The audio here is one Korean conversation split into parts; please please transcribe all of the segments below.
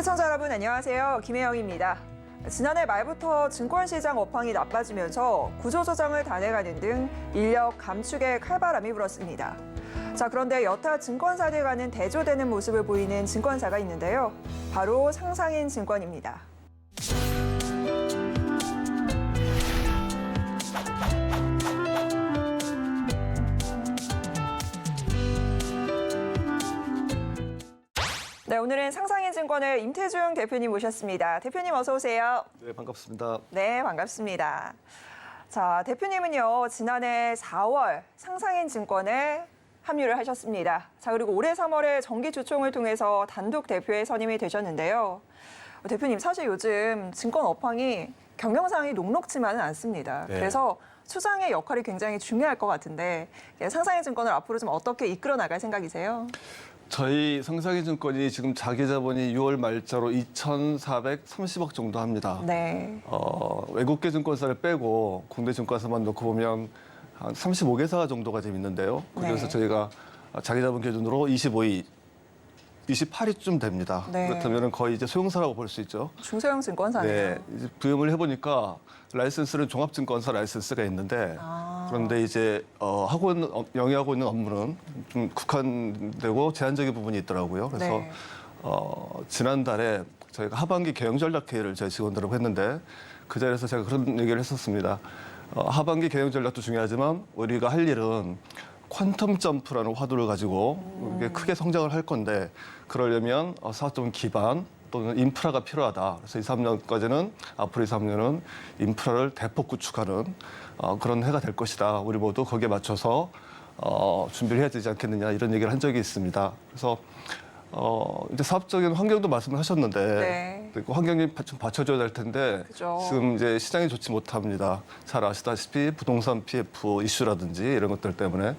시청자 여러분 안녕하세요. 김혜영입니다. 지난해 말부터 증권시장 업황이 나빠지면서 구조조정을 단행하는 등 인력 감축의 칼바람이 불었습니다. 자, 그런데 여타 증권사들과는 대조되는 모습을 보이는 증권사가 있는데요. 바로 상상인 증권입니다. 네, 오늘은 상상인증권의 임태중 대표님 모셨습니다. 대표님 어서 오세요. 네, 반갑습니다. 네, 반갑습니다. 자, 대표님은요, 지난해 4월 상상인증권에 합류를 하셨습니다. 자, 그리고 올해 3월에 정기주총을 통해서 단독 대표에 선임이 되셨는데요. 대표님, 사실 요즘 증권 업황이 경영상이 녹록지만은 않습니다. 네. 그래서 수장의 역할이 굉장히 중요할 것 같은데 상상인증권을 앞으로 좀 어떻게 이끌어 나갈 생각이세요? 저희 상상인증권이 지금 자기 자본이 6월 말자로 2,430억 정도 합니다. 네. 외국계 증권사를 빼고 국내 증권사만 놓고 보면 한 35개사 정도가 지금 있는데요. 그래서 네. 저희가 자기 자본 기준으로 25위, 28위쯤 됩니다. 네. 그렇다면 거의 이제 소형사라고 볼 수 있죠. 중소형 증권사네요. 네, 이제 부임을 해보니까 라이센스는 종합증권사 라이센스가 있는데 그런데 이제 영위하고 있는 업무는 좀 국한되고 제한적인 부분이 있더라고요. 그래서 네. 지난달에 저희가 하반기 경영 전략 회의를 저희 직원들하고 했는데 그 자리에서 제가 그런 얘기를 했었습니다. 하반기 경영 전략도 중요하지만 우리가 할 일은 퀀텀 점프라는 화두를 가지고 이게 크게 성장을 할 건데 그러려면 사업적 기반 또는 인프라가 필요하다. 그래서 2, 3년까지는 앞으로 2, 3년은 인프라를 대폭 구축하는 그런 해가 될 것이다. 우리 모두 거기에 맞춰서 준비를 해야 되지 않겠느냐 이런 얘기를 한 적이 있습니다. 그래서 이제 사업적인 환경도 말씀을 하셨는데 네. 그 환경이 좀 받쳐줘야 될 텐데 그죠. 지금 이제 시장이 좋지 못합니다. 잘 아시다시피 부동산 PF 이슈라든지 이런 것들 때문에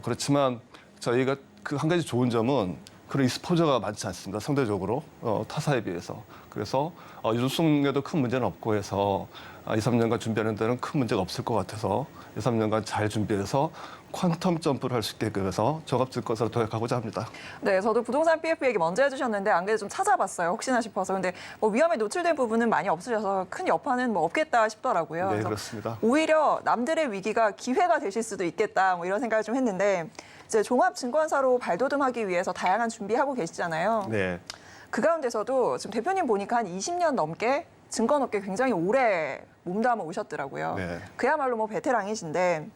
그렇지만 저희가 그 한 가지 좋은 점은 그런 익스포저가 많지 않습니다. 상대적으로 타사에 비해서. 그래서 유동성에도 큰 문제는 없고 해서 2, 3년간 준비하는 데는 큰 문제가 없을 것 같아서 2, 3년간 잘 준비해서 퀀텀 점프를 할 수 있게끔 해서 종합증권사로 도약하고자 합니다. 네, 저도 부동산 PF 얘기 먼저 해주셨는데 안 그래도 좀 찾아봤어요. 혹시나 싶어서. 근데 뭐 위험에 노출된 부분은 많이 없으셔서 큰 여파는 뭐 없겠다 싶더라고요. 네, 그래서 그렇습니다. 오히려 남들의 위기가 기회가 되실 수도 있겠다 뭐 이런 생각을 좀 했는데 이제 종합증권사로 발돋움하기 위해서 다양한 준비하고 계시잖아요. 네. 그 가운데서도 지금 대표님 보니까 한 20년 넘게 증권업계 굉장히 오래 몸담아 오셨더라고요. 네. 그야말로 뭐 베테랑이신데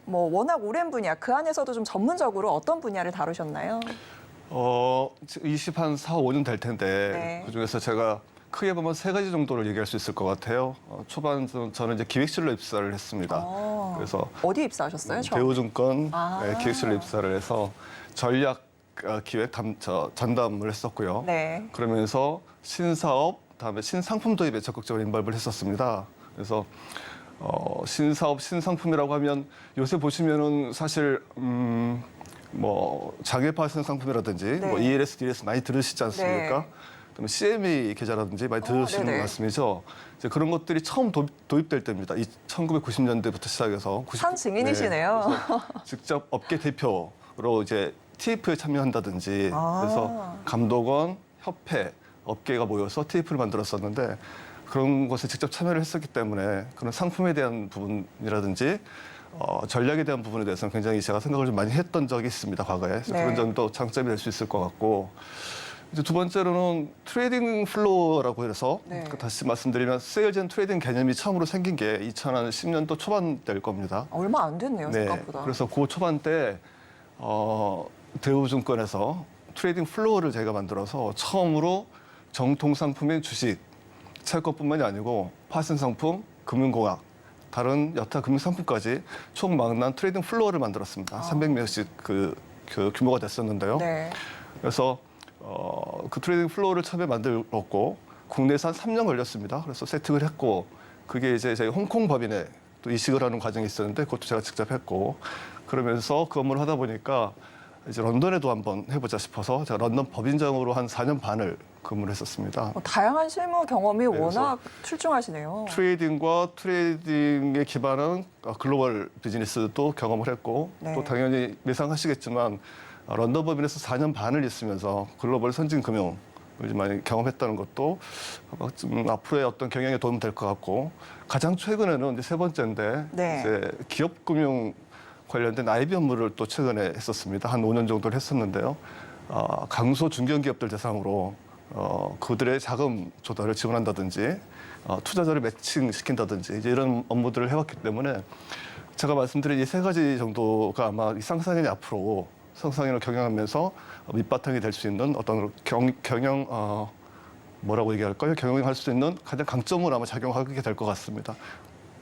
뭐 워낙 오랜 분야, 그 안에서도 좀 전문적으로 어떤 분야를 다루셨나요? 24, 5년 될 텐데 네. 그중에서 제가 크게 보면 3가지 정도를 얘기할 수 있을 것 같아요. 초반 저는 이제 기획실로 입사를 했습니다. 그래서 어디 입사하셨어요? 처음에? 대우증권 아. 네, 기획실로 입사를 해서 전략 기획 전담을 했었고요. 네. 그러면서 신사업, 다음에 신상품 도입에 적극적으로 인발을 했었습니다. 그래서 신사업, 신상품이라고 하면 요새 보시면은 사실 뭐 장애파 신상품이라든지 네. 뭐 ELS, DLS 많이 들으시지 않습니까? 네. 그다음에 CME 계좌라든지 많이 들으시는 네네. 말씀이죠. 이제 그런 것들이 처음 도입될 때입니다. 1990년대부터 시작해서 산 증인이시네요. 네, 그래서 직접 업계 대표로 이제 TF에 참여한다든지 그래서 감독원, 협회, 업계가 모여서 TF를 만들었었는데 그런 것에 직접 참여를 했었기 때문에 그런 상품에 대한 부분이라든지 전략에 대한 부분에 대해서는 굉장히 제가 생각을 좀 많이 했던 적이 있습니다, 과거에. 그래서 네. 그런 점도 장점이 될 수 있을 것 같고 이제 두 번째로는 트레이딩 플로어라고 해서 네. 다시 말씀드리면 세일즈 앤 트레이딩 개념이 처음으로 생긴 게 2010년도 초반 될 겁니다. 얼마 안 됐네요, 생각보다. 그래서 그 초반 때 대우증권에서 트레이딩 플로어를 저희가 만들어서 처음으로 정통 상품인 주식, 채권뿐만이 아니고 파생 상품, 금융공학, 다른 여타 금융 상품까지 총 망난 트레이딩 플로어를 만들었습니다. 300명씩 그 규모가 됐었는데요. 네. 그래서 그 트레이딩 플로어를 처음에 만들었고 국내에서 한 3년 걸렸습니다. 그래서 세팅을 했고 그게 이제 저희 홍콩 법인에 또 이식을 하는 과정이 있었는데 그것도 제가 직접 했고 그러면서 그 업무를 하다 보니까 이제 런던에도 한번 해보자 싶어서 제가 런던 법인장으로 한 4년 반을 근무를 했었습니다. 다양한 실무 경험이 네, 워낙 출중하시네요. 트레이딩과 트레이딩에 기반한 글로벌 비즈니스도 경험을 했고 네. 또 당연히 예상하시겠지만 런던 법인에서 4년 반을 있으면서 글로벌 선진 금융 많이 경험했다는 것도 아마 좀 앞으로의 어떤 경영에 도움 될 것 같고 가장 최근에는 이제 세 번째인데 네. 이제 기업금융 관련된 IB 업무를 또 최근에 했었습니다. 한 5년 정도를 했었는데요. 강소 중견기업들 대상으로 그들의 자금 조달을 지원한다든지 투자자를 매칭시킨다든지 이제 이런 업무들을 해왔기 때문에 제가 말씀드린 이 세 가지 정도가 아마 이 상상인이 앞으로 상상인을 경영하면서 밑바탕이 될 수 있는 어떤 경영 뭐라고 얘기할까요? 경영할 수 있는 가장 강점으로 아마 작용하게 될 것 같습니다.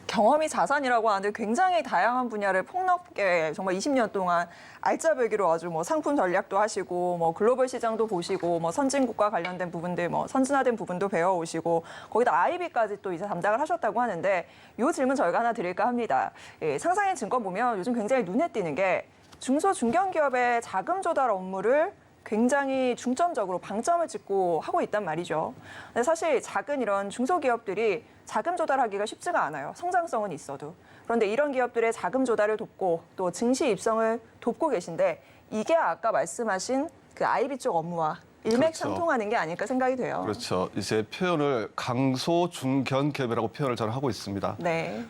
경험이 자산이라고 하는데 굉장히 다양한 분야를 폭넓게 정말 20년 동안 알짜배기로 아주 뭐 상품 전략도 하시고 뭐 글로벌 시장도 보시고 뭐 선진국과 관련된 부분들 뭐 선진화된 부분도 배워오시고 거기다 IB까지 또 이제 담당을 하셨다고 하는데 이 질문 저희가 하나 드릴까 합니다. 예, 상상인 증권 보면 요즘 굉장히 눈에 띄는 게 중소 중견기업의 자금 조달 업무를 굉장히 중점적으로 방점을 찍고 하고 있단 말이죠. 근데 사실 작은 이런 중소기업들이 자금 조달하기가 쉽지가 않아요. 성장성은 있어도. 그런데 이런 기업들의 자금 조달을 돕고 또 증시 입성을 돕고 계신데 이게 아까 말씀하신 그 IB 쪽 업무와 일맥상통하는 게 아닐까 생각이 돼요. 그렇죠. 이제 표현을 강소 중견 기업이라고 표현을 저는 하고 있습니다. 네.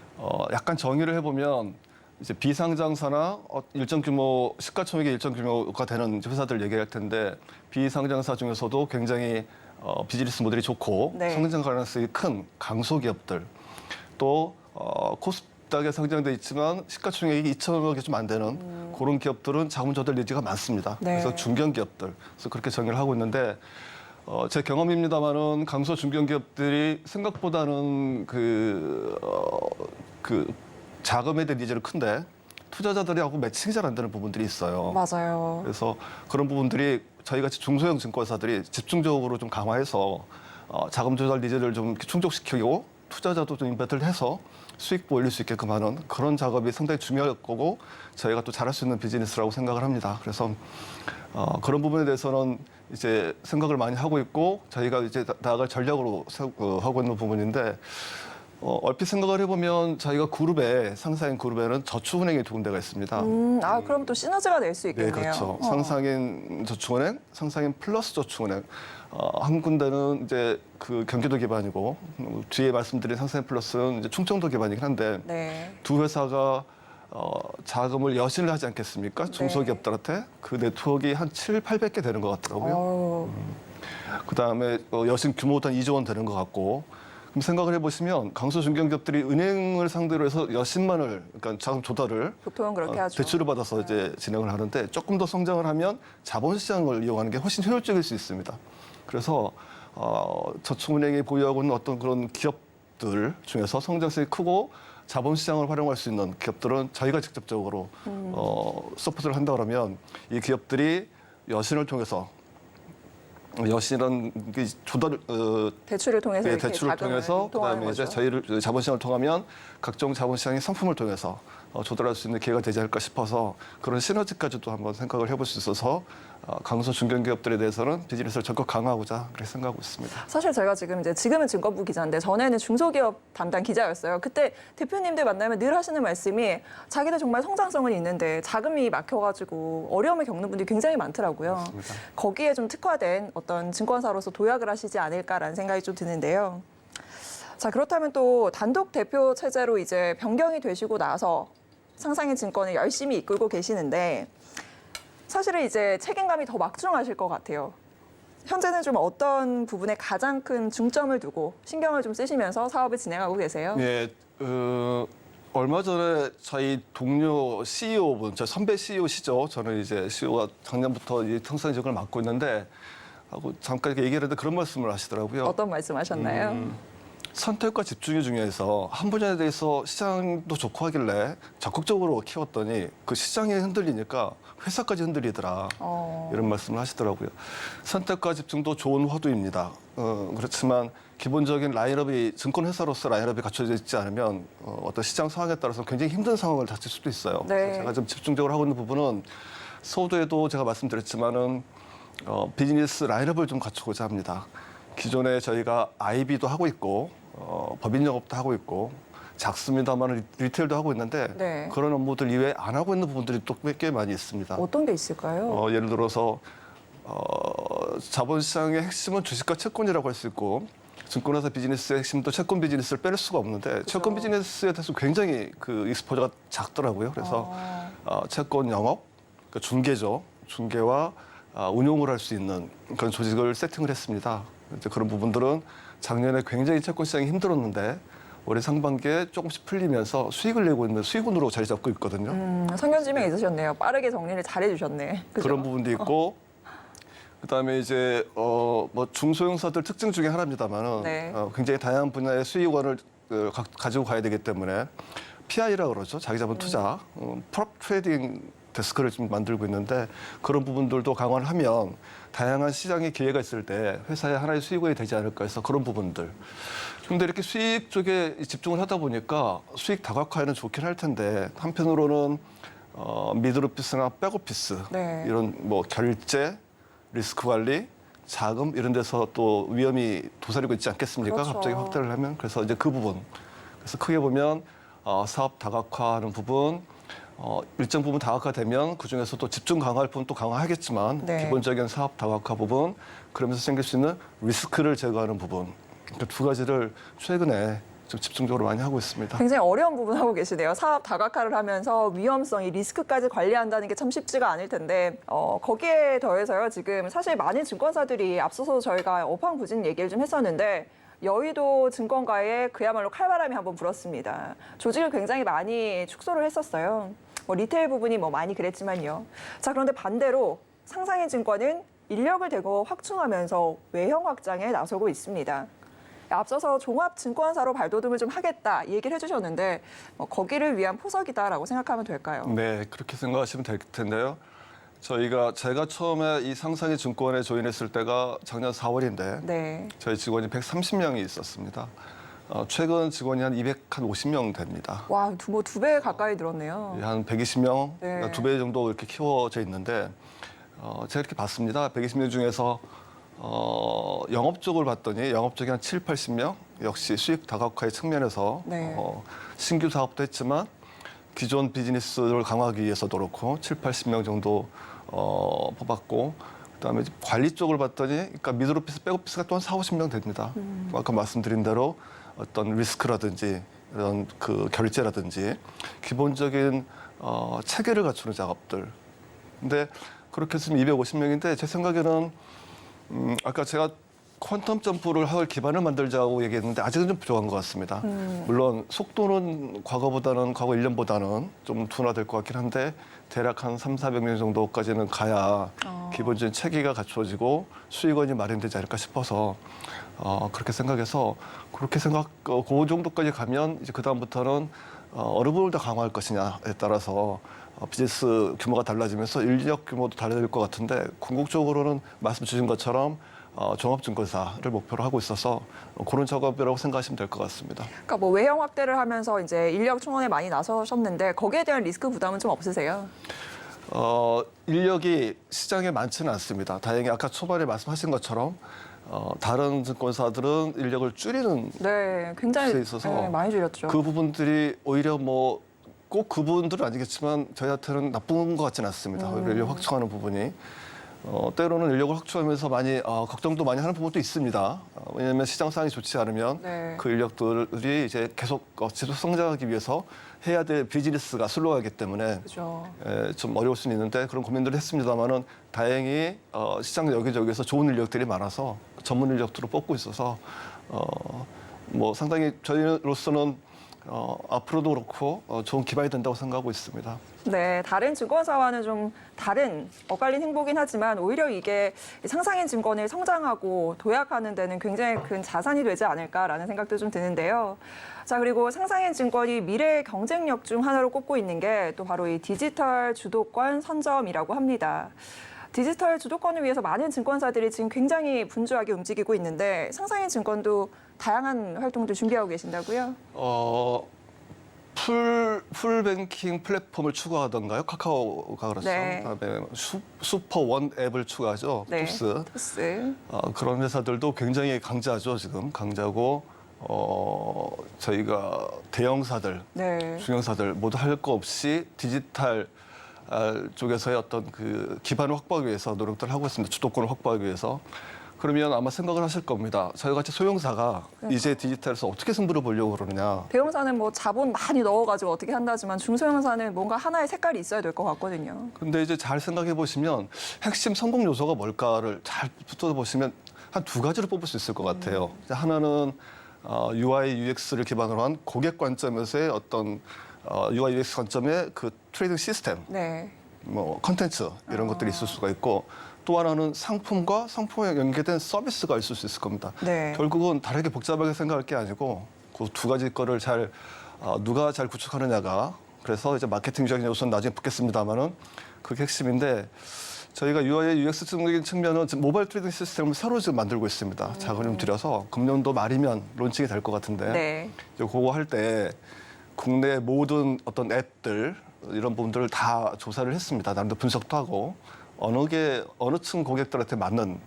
약간 정의를 해보면 이제 비상장사나 일정 규모 시가총액이 일정 규모가 되는 회사들 얘기할 텐데 비상장사 중에서도 굉장히 비즈니스 모델이 좋고 네. 성장 가능성이 큰 강소기업들 또 코스닥에 상장돼 있지만 시가총액이 2천억이 좀 안 되는 그런 기업들은 자금 조달 니즈가 많습니다. 네. 그래서 중견기업들 그래서 그렇게 정의를 하고 있는데 제 경험입니다만은 강소 중견기업들이 생각보다는 그 자금에 대한 니즈는 큰데 투자자들하고 매칭이 잘 안 되는 부분들이 있어요. 맞아요. 그래서 그런 부분들이 저희같이 중소형 증권사들이 집중적으로 좀 강화해서 자금 조달 니즈를 좀 충족시키고 투자자도 좀 인베트를 해서 수익 올릴 수 있게끔 하는 그런 작업이 상당히 중요할 거고 저희가 또 잘할 수 있는 비즈니스라고 생각을 합니다. 그래서 그런 부분에 대해서는 이제 생각을 많이 하고 있고 저희가 이제 나아갈 전략으로 하고 있는 부분인데 얼핏 생각을 해보면 저희가 그룹에 상사인 그룹에는 저축은행이 두 군데가 있습니다. 그럼 또 시너지가 될 수 네, 있겠네요. 그렇죠. 상상인 저축은행, 상상인 플러스 저축은행. 한 군데는 이제 그 경기도 기반이고 뒤에 말씀드린 상상인 플러스는 이제 충청도 기반이긴 한데 네. 두 회사가 자금을 여신을 하지 않겠습니까? 중소기업들한테 그 네트워크가 한 800개 되는 것 같더라고요. 그다음에 여신 규모도 한 2조 원 되는 것 같고 그럼 생각을 해보시면 강소 중견기업들이 은행을 상대로 해서 여신만을 그러니까 자금 조달을 보통은 그렇게 하죠. 대출을 받아서 이제 진행을 하는데 조금 더 성장을 하면 자본시장을 이용하는 게 훨씬 효율적일 수 있습니다. 그래서 저축은행이 보유하고 있는 어떤 그런 기업들 중에서 성장성이 크고 자본시장을 활용할 수 있는 기업들은 저희가 직접적으로 서포트를 한다 그러면 이 기업들이 여신을 통해서 여신은 조달 대출을 통해서 네, 이렇게 대출을 자금을 통해서 통하는 그다음에 이제 거죠. 저희를 자본시장을 통하면 각종 자본시장의 상품을 통해서 조달할 수 있는 기회가 되지 않을까 싶어서 그런 시너지까지도 한번 생각을 해볼 수 있어서 강소 중견기업들에 대해서는 비즈니스를 적극 강화하고자 그렇게 생각하고 있습니다. 사실 제가 지금은 증권부 기자인데 전에는 중소기업 담당 기자였어요. 그때 대표님들 만나면 늘 하시는 말씀이 자기들 정말 성장성은 있는데 자금이 막혀가지고 어려움을 겪는 분들이 굉장히 많더라고요. 맞습니다. 거기에 좀 특화된 어떤 증권사로서 도약을 하시지 않을까라는 생각이 좀 드는데요. 자, 그렇다면 또 단독 대표 체제로 이제 변경이 되시고 나서 상상인 증권을 열심히 이끌고 계시는데 사실은 이제 책임감이 더 막중하실 것 같아요. 현재는 좀 어떤 부분에 가장 큰 중점을 두고 신경을 좀 쓰시면서 사업을 진행하고 계세요? 예, 얼마 전에 저희 동료 CEO분, 저 선배 CEO시죠. 저는 이제 CEO가 작년부터 이 상상직을 맡고 있는데 하고 잠깐 이렇게 얘기를 했는데 그런 말씀을 하시더라고요. 어떤 말씀하셨나요? 선택과 집중이 중요해서 한 분야에 대해서 시장도 좋고 하길래 적극적으로 키웠더니 그 시장이 흔들리니까 회사까지 흔들리더라. 이런 말씀을 하시더라고요. 선택과 집중도 좋은 화두입니다. 그렇지만 기본적인 라인업이 증권회사로서 라인업이 갖춰져 있지 않으면 어떤 시장 상황에 따라서 굉장히 힘든 상황을 닥칠 수도 있어요. 네. 그래서 제가 좀 집중적으로 하고 있는 부분은 서두에도 제가 말씀드렸지만은 비즈니스 라인업을 좀 갖추고자 합니다. 기존에 저희가 IB도 하고 있고 법인 영업도 하고 있고 작습니다만 리테일도 하고 있는데 네. 그런 업무들 이외에 안 하고 있는 부분들이 또 꽤 많이 있습니다. 어떤 게 있을까요? 예를 들어서 자본시장의 핵심은 주식과 채권이라고 할 수 있고 증권회사 비즈니스의 핵심도 채권 비즈니스를 빼낼 수가 없는데 채권 비즈니스에 대해서 굉장히 그 익스포저가 작더라고요. 그래서 채권 영업, 그러니까 중개죠. 중개와 운용을 할 수 있는 그런 조직을 세팅을 했습니다. 이제 그런 부분들은 작년에 굉장히 채권 시장이 힘들었는데 올해 상반기에 조금씩 풀리면서 수익을 내고 있는 수익운으로 자리 잡고 있거든요. 선견지명이 있으셨네요. 빠르게 정리를 잘해 주셨네. 그런 부분도 있고 그다음에 이제 뭐 중소형사들 특징 중에 하나입니다만은 네. 굉장히 다양한 분야의 수익원을 가지고 가야 되기 때문에 PI라 그러죠. 자기자본 투자, 프롭 트레이딩 데스크를 지금 만들고 있는데 그런 부분들도 강화를 하면 다양한 시장의 기회가 있을 때 회사의 하나의 수익원이 되지 않을까 해서 그런 부분들. 근데 이렇게 수익 쪽에 집중을 하다 보니까 수익 다각화에는 좋긴 할 텐데 한편으로는 미드오피스나 백오피스 네. 이런 뭐 결제, 리스크 관리, 자금 이런 데서 또 위험이 도사리고 있지 않겠습니까? 그렇죠. 갑자기 확대를 하면 그래서 이제 그 부분. 그래서 크게 보면 사업 다각화하는 부분, 일정 부분 다각화되면 그 중에서 또 집중 강화할 부분 또 강화하겠지만 네. 기본적인 사업 다각화 부분, 그러면서 생길 수 있는 리스크를 제거하는 부분. 그 두 가지를 최근에 좀 집중적으로 많이 하고 있습니다. 굉장히 어려운 부분 하고 계시네요. 사업 다각화를 하면서 위험성, 이 리스크까지 관리한다는 게 참 쉽지가 않을 텐데 거기에 더해서요. 지금 사실 많은 증권사들이 앞서서 저희가 어팡부진 얘기를 좀 했었는데 여의도 증권가에 그야말로 칼바람이 한번 불었습니다. 조직을 굉장히 많이 축소를 했었어요. 뭐 리테일 부분이 뭐 많이 그랬지만요. 자, 그런데 반대로 상상인 증권은 인력을 대거 확충하면서 외형 확장에 나서고 있습니다. 앞서서 종합증권사로 발돋움을 좀 하겠다 이 얘기를 해주셨는데 거기를 위한 포석이다라고 생각하면 될까요? 네, 그렇게 생각하시면 될 텐데요. 제가 처음에 이 상상의 증권에 조인했을 때가 작년 4월인데 네. 저희 직원이 130명이 있었습니다. 최근 직원이 한 250명 됩니다. 와, 두 배 가까이 늘었네요. 한 120명, 네. 2배 정도 이렇게 키워져 있는데 제가 이렇게 봤습니다. 120명 중에서 영업 쪽을 봤더니 영업 쪽이 한 7, 80명 역시 수익 다각화의 측면에서 네. 신규 사업도 했지만 기존 비즈니스를 강화하기 위해서도 그렇고 7, 80명 정도 뽑았고 그다음에 관리 쪽을 봤더니 그러니까 미드오피스, 백오피스가 또한 4, 50명 됩니다. 아까 말씀드린 대로 어떤 리스크라든지 이런 그 결제라든지 기본적인 체계를 갖추는 작업들. 근데 그렇게 했으면 250명인데 제 생각에는 아까 제가 퀀텀 점프를 할 기반을 만들자고 얘기했는데 아직은 좀 부족한 것 같습니다. 물론 속도는 과거 1년보다는 좀 둔화될 것 같긴 한데 대략 한 300~400명 정도까지는 가야 기본적인 체계가 갖추어지고 수익원이 마련되지 않을까 싶어서 그렇게 생각해서 그 정도까지 가면 이제 그다음부터는 어느 부분을 더 강화할 것이냐에 따라서 비즈니스 규모가 달라지면서 인력 규모도 달라질 것 같은데 궁극적으로는 말씀 주신 것처럼 종합증권사를 목표로 하고 있어서 그런 작업이라고 생각하시면 될 것 같습니다. 그러니까 뭐 외형 확대를 하면서 이제 인력 충원에 많이 나서셨는데 거기에 대한 리스크 부담은 좀 없으세요? 인력이 시장에 많지는 않습니다. 다행히 아까 초반에 말씀하신 것처럼 다른 증권사들은 인력을 줄이는 네, 굉장히 데 있어서 네, 많이 줄였죠. 그 부분들이 오히려 뭐 꼭 그분들은 아니겠지만 저희한테는 나쁜 것 같지는 않습니다. 오히려 인력 확충하는 부분이 때로는 인력을 확충하면서 많이 걱정도 많이 하는 부분도 있습니다. 왜냐하면 시장 상황이 좋지 않으면 네. 그 인력들이 이제 계속 지속 성장하기 위해서 해야 될 비즈니스가 슬로우하기 때문에 그렇죠. 좀 어려울 수는 있는데 그런 고민들을 했습니다만은 다행히 시장 여기저기에서 좋은 인력들이 많아서 전문 인력들을 뽑고 있어서 뭐 상당히 저희로서는 앞으로도 그렇고 좋은 기반이 된다고 생각하고 있습니다. 네, 다른 증권사와는 좀 다른 엇갈린 행보긴 하지만 오히려 이게 상상인 증권을 성장하고 도약하는 데는 굉장히 큰 자산이 되지 않을까라는 생각도 좀 드는데요. 자, 그리고 상상인 증권이 미래의 경쟁력 중 하나로 꼽고 있는 게 또 바로 이 디지털 주도권 선점이라고 합니다. 디지털 주도권을 위해서 많은 증권사들이 지금 굉장히 분주하게 움직이고 있는데 상상인 증권도 다양한 활동들 준비하고 계신다고요? 풀뱅킹 플랫폼을 추가하던가요? 카카오가 그렇죠. 네. 그다음에 슈퍼원 앱을 추가하죠. 네, 토스. 토스. 그런 회사들도 굉장히 강자죠. 지금 강자고 저희가 대형사들, 네. 중형사들 모두 할 거 없이 디지털 쪽에서의 어떤 그 기반을 확보하기 위해서 노력들을 하고 있습니다. 주도권을 확보하기 위해서. 그러면 아마 생각을 하실 겁니다. 저희 같이 소형사가 이제 디지털에서 어떻게 승부를 보려고 그러느냐. 대형사는 뭐 자본 많이 넣어가지고 어떻게 한다지만 중소형사는 뭔가 하나의 색깔이 있어야 될 것 같거든요. 근데 이제 잘 생각해 보시면 핵심 성공 요소가 뭘까를 잘 붙어 보시면 한 두 가지를 뽑을 수 있을 것 같아요. 하나는 UI, UX를 기반으로 한 고객 관점에서의 어떤 UI, UX 관점의 그 트레이딩 시스템, 네. 뭐 컨텐츠 이런 것들이 있을 수가 있고 또 하나는 상품과 상품에 연계된 서비스가 있을 수 있을 겁니다. 네. 결국은 다르게 복잡하게 생각할 게 아니고 그 두 가지 거를 잘 누가 잘 구축하느냐가 그래서 이제 마케팅적인 요소는 나중에 붙겠습니다만은 그게 핵심인데 저희가 UI, UX적인 측면은 지금 모바일 트레이딩 시스템을 새로 지금 만들고 있습니다. 자금을 좀 들여서 금년도 말이면 론칭이 될 것 같은데 네. 이제 그거 할 때 국내 모든 어떤 앱들 이런 부분들을 다 조사를 했습니다. 나름대로 분석도 하고 어느 층 고객들한테 맞는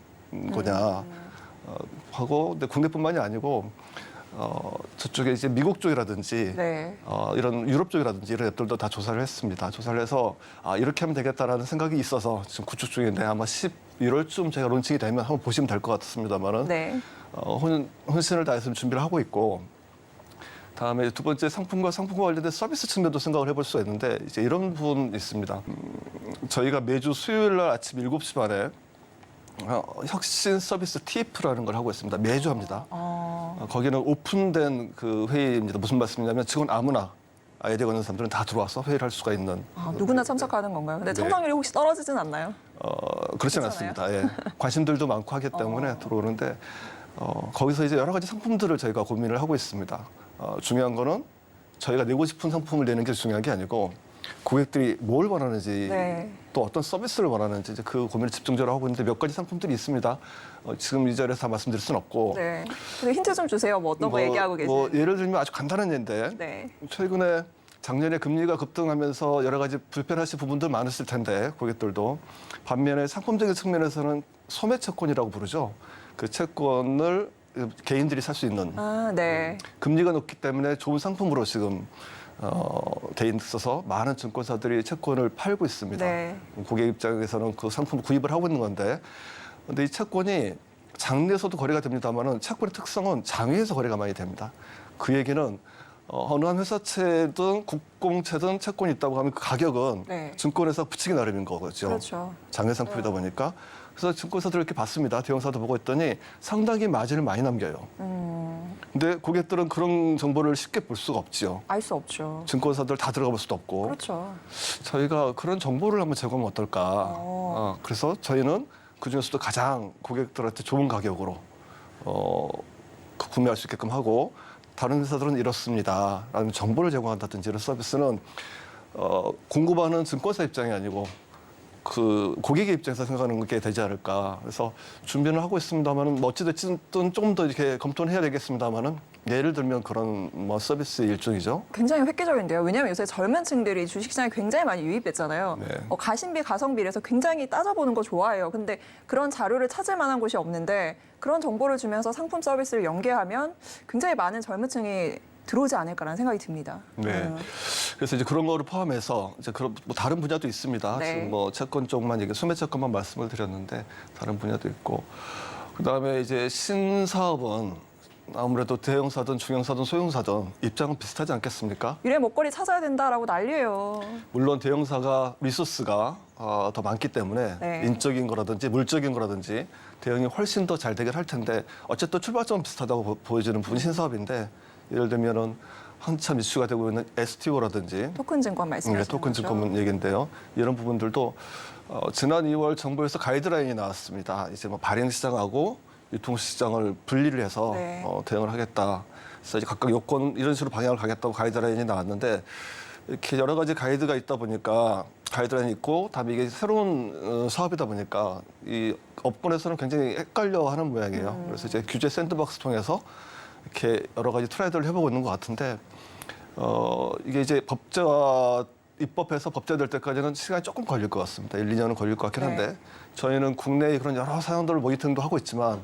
거냐 하고 근데 국내뿐만이 아니고 저쪽에 이제 미국 쪽이라든지 네. 이런 유럽 쪽이라든지 이런 앱들도 다 조사를 했습니다. 조사를 해서 이렇게 하면 되겠다라는 생각이 있어서 지금 구축 중인데 아마 11월쯤 제가 론칭이 되면 한번 보시면 될 것 같습니다만은 네. 혼신을 다해서 준비를 하고 있고 다음에 두 번째 상품과 관련된 서비스 측면도 생각을 해볼 수 있는데 이제 이런 부분 있습니다. 저희가 매주 수요일 날 아침 7시 반에 혁신 서비스 TF라는 걸 하고 있습니다. 매주 합니다. 거기는 오픈된 그 회의입니다. 무슨 말씀이냐면 직원 아무나 아이디어 갖는 사람들은 다 들어와서 회의를 할 수가 있는. 누구나 참석하는 건가요? 근데 네. 참석률이 혹시 떨어지진 않나요? 그렇진 괜찮아요? 않습니다. 예. 관심들도 많고 하기 때문에 들어오는데 거기서 이제 여러 가지 상품들을 저희가 고민을 하고 있습니다. 중요한 거는 저희가 내고 싶은 상품을 내는 게 중요한 게 아니고 고객들이 뭘 원하는지 네. 또 어떤 서비스를 원하는지 이제 그 고민을 집중적으로 하고 있는데 몇 가지 상품들이 있습니다. 지금 이 자리에서 다 말씀드릴 수는 없고 네. 근데 힌트 좀 주세요. 뭐 어떤 거 얘기하고 계세요? 예를 들면 아주 간단한 예인데 네. 최근에 작년에 금리가 급등하면서 여러 가지 불편하신 부분들 많으실 텐데 고객들도 반면에 상품적인 측면에서는 소매 채권이라고 부르죠. 그 채권을 개인들이 살 수 있는 네. 금리가 높기 때문에 좋은 상품으로 지금 돼 있어서 많은 증권사들이 채권을 팔고 있습니다. 네. 고객 입장에서는 그 상품을 구입을 하고 있는 건데 근데 이 채권이 장내에서도 거래가 됩니다만은 채권의 특성은 장외에서 거래가 많이 됩니다. 그 얘기는 어느 한 회사채든 국공채든 채권이 있다고 하면 그 가격은 네. 증권회사 붙이기 나름인 거죠. 그렇죠. 장외 상품이다 보니까. 그래서 증권사들 이렇게 봤습니다. 대형사도 보고 있더니 상당히 마진을 많이 남겨요. 근데 고객들은 그런 정보를 쉽게 볼 수가 없지요. 알 수 없죠. 증권사들 다 들어가 볼 수도 없고. 그렇죠. 저희가 그런 정보를 한번 제공하면 어떨까. 그래서 저희는 그중에서도 가장 고객들한테 좋은 가격으로 구매할 수 있게끔 하고 다른 회사들은 이렇습니다. 라는 정보를 제공한다든지 이런 서비스는 공급하는 증권사 입장이 아니고 그 고객의 입장에서 생각하는 게 되지 않을까. 그래서 준비는 하고 있습니다만은 뭐 어찌됐든 조금 더 이렇게 검토는 해야 되겠습니다만은 예를 들면 그런 뭐 서비스 일종이죠. 굉장히 획기적인데요. 왜냐하면 요새 젊은 층들이 주식시장에 굉장히 많이 유입됐잖아요. 네. 가심비, 가성비에서 굉장히 따져보는 거 좋아해요. 근데 그런 자료를 찾을 만한 곳이 없는데 그런 정보를 주면서 상품 서비스를 연계하면 굉장히 많은 젊은 층이 들어오지 않을까라는 생각이 듭니다. 네. 그래서 이제 그런 거를 포함해서 이제 그런 뭐 다른 분야도 있습니다. 네. 지금 뭐 채권 쪽만 얘기, 소매 채권만 말씀을 드렸는데 다른 분야도 있고 그다음에 이제 신사업은 아무래도 대형사든 중형사든 소형사든 입장은 비슷하지 않겠습니까? 미래 먹거리 찾아야 된다라고 난리예요. 물론 대형사가 리소스가 더 많기 때문에 네. 인적인 거라든지 물적인 거라든지 대형이 훨씬 더 잘 되긴 할 텐데 어쨌든 출발점은 비슷하다고 보여지는 부분이 신사업인데 예를 들면은 한참 이슈가 되고 있는 STO라든지 토큰 증권 말씀하시는 토큰 거죠? 증권 얘기인데요. 이런 부분들도 지난 2월 정부에서 가이드라인이 나왔습니다. 이제 뭐 발행 시장하고 유통 시장을 분리를 해서 네. 대응을 하겠다. 그래서 이제 각각 요건 이런 식으로 방향을 가겠다고 가이드라인이 나왔는데 이렇게 여러 가지 가이드가 있다 보니까 가이드라인이 있고 다음에 이게 새로운 사업이다 보니까 이 업권에서는 굉장히 헷갈려하는 모양이에요. 그래서 이제 규제 샌드박스 통해서 이렇게 여러 가지 트라이들을 해보고 있는 것 같은데 이게 이제 법제화 입법해서 법제될 때까지는 시간이 조금 걸릴 것 같습니다. 1, 2년은 걸릴 것 같긴 한데 네. 저희는 국내의 그런 여러 사연들을 모니터링도 하고 있지만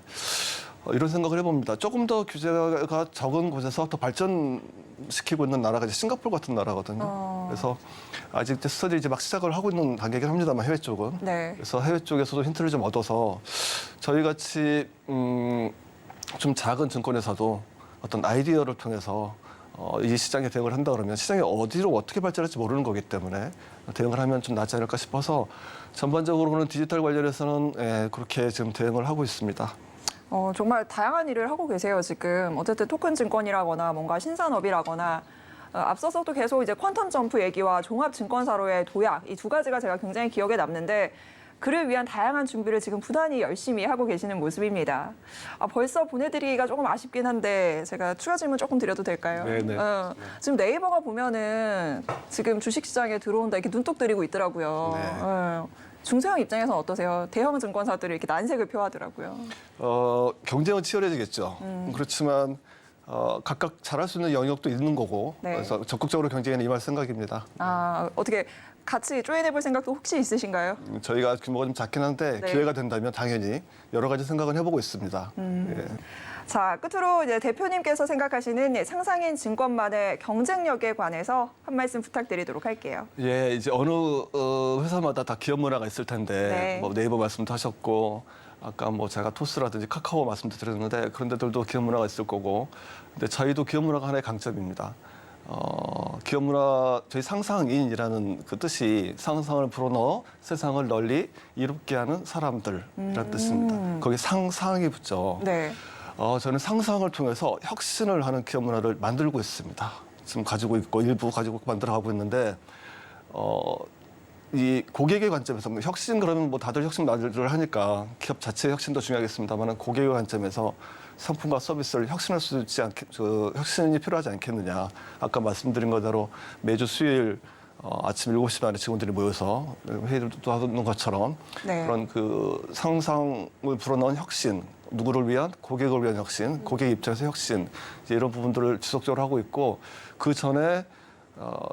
이런 생각을 해봅니다. 조금 더 규제가 적은 곳에서 더 발전시키고 있는 나라가 이제 싱가포르 같은 나라거든요. 그래서 아직 이제 스터디 이제 막 시작을 하고 있는 단계긴 합니다만 해외 쪽은. 네. 그래서 해외 쪽에서도 힌트를 좀 얻어서 저희 같이 좀 작은 증권회사도 어떤 아이디어를 통해서 이 시장에 대응을 한다 그러면 시장이 어디로 어떻게 발전할지 모르는 거기 때문에 대응을 하면 좀 낫지 않을까 싶어서 전반적으로는 디지털 관련해서는 그렇게 지금 대응을 하고 있습니다. 정말 다양한 일을 하고 계세요, 지금. 어쨌든 토큰 증권이라거나 뭔가 신산업이라거나 앞서서도 계속 이제 퀀텀 점프 얘기와 종합 증권사로의 도약 이 두 가지가 제가 굉장히 기억에 남는데 그를 위한 다양한 준비를 지금 부단히 열심히 하고 계시는 모습입니다. 벌써 보내드리기가 조금 아쉽긴 한데 제가 추가 질문 조금 드려도 될까요? 네네. 지금 네이버가 보면은 지금 주식시장에 들어온다 이렇게 눈독 들이고 있더라고요. 네. 중소형 입장에서는 어떠세요? 대형 증권사들이 이렇게 난색을 표하더라고요. 경쟁은 치열해지겠죠. 그렇지만 각각 잘할 수 있는 영역도 있는 거고 네. 그래서 적극적으로 경쟁에 임할 생각입니다. 어떻게 같이 조인해볼 생각도 혹시 있으신가요? 저희가 규모가 좀 작긴 한데 네. 기회가 된다면 당연히 여러 가지 생각은 해보고 있습니다. 예. 자, 끝으로 이제 대표님께서 생각하시는 상상인 증권만의 경쟁력에 관해서 한 말씀 부탁드리도록 할게요. 예, 이제 어느 회사마다 다 기업 문화가 있을 텐데 네. 뭐 네이버 말씀도 하셨고 아까 뭐 제가 토스라든지 카카오 말씀도 드렸는데 그런 데들도 기업 문화가 있을 거고 근데 저희도 기업 문화가 하나의 강점입니다. 기업 문화 저희 상상인이라는 그 뜻이 상상을 불어넣어 세상을 널리 이롭게 하는 사람들이라는 뜻입니다. 거기 상상이 붙죠. 네. 저는 상상을 통해서 혁신을 하는 기업 문화를 만들고 있습니다. 지금 가지고 있고 일부 가지고 만들어가고 있는데 이 고객의 관점에서 뭐 혁신 그러면 뭐 다들 혁신 말을 하니까 기업 자체의 혁신도 중요하겠습니다만 고객의 관점에서 상품과 서비스를 혁신할 수 있지 혁신이 필요하지 않겠느냐. 아까 말씀드린 것대로 매주 수요일 아침 7시 반에 직원들이 모여서 회의도 하는 것처럼 네. 그런 그 상상을 불어넣은 혁신, 누구를 위한 고객을 위한 혁신, 고객 입장에서 혁신 이제 이런 부분들을 지속적으로 하고 있고 그 전에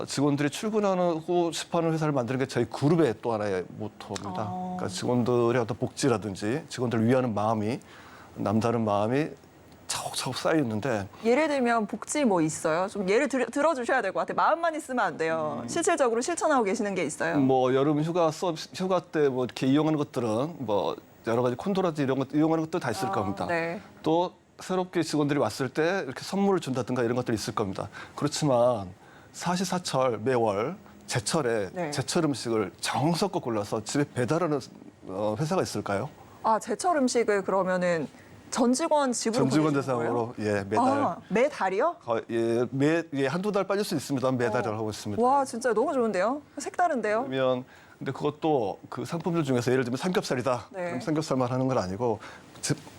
직원들이 출근하고 싶어하는 회사를 만드는 게 저희 그룹의 또 하나의 모토입니다. 그러니까 직원들의 어떤 복지라든지 직원들을 위하는 마음이 남다른 마음이 차곡차곡 쌓여 있는데 예를 들면 복지 뭐 있어요? 좀 예를 들어주셔야 될 것 같아요. 마음만 있으면 안 돼요. 실질적으로 실천하고 계시는 게 있어요. 뭐 여름 휴가 휴가 때 뭐 이렇게 이용하는 것들은 뭐 여러 가지 콘도라든지 이런 것 이용하는 것도 다 있을 겁니다. 네. 또 새롭게 직원들이 왔을 때 이렇게 선물을 준다든가 이런 것들이 있을 겁니다. 그렇지만 사시사철 매월 제철에 네. 제철 음식을 정성껏 골라서 집에 배달하는 회사가 있을까요? 제철 음식을 그러면은 전 직원 집으로 전 직원 보내시는 거예요? 대상으로 예 매달 매달이요? 한두 달 빠질 수 있습니다만 매달을 하고 있습니다. 와, 진짜 너무 좋은데요? 색다른데요? 그러면 근데 그것도 그 상품들 중에서 예를 들면 삼겹살이다. 네. 그럼 삼겹살만 하는 건 아니고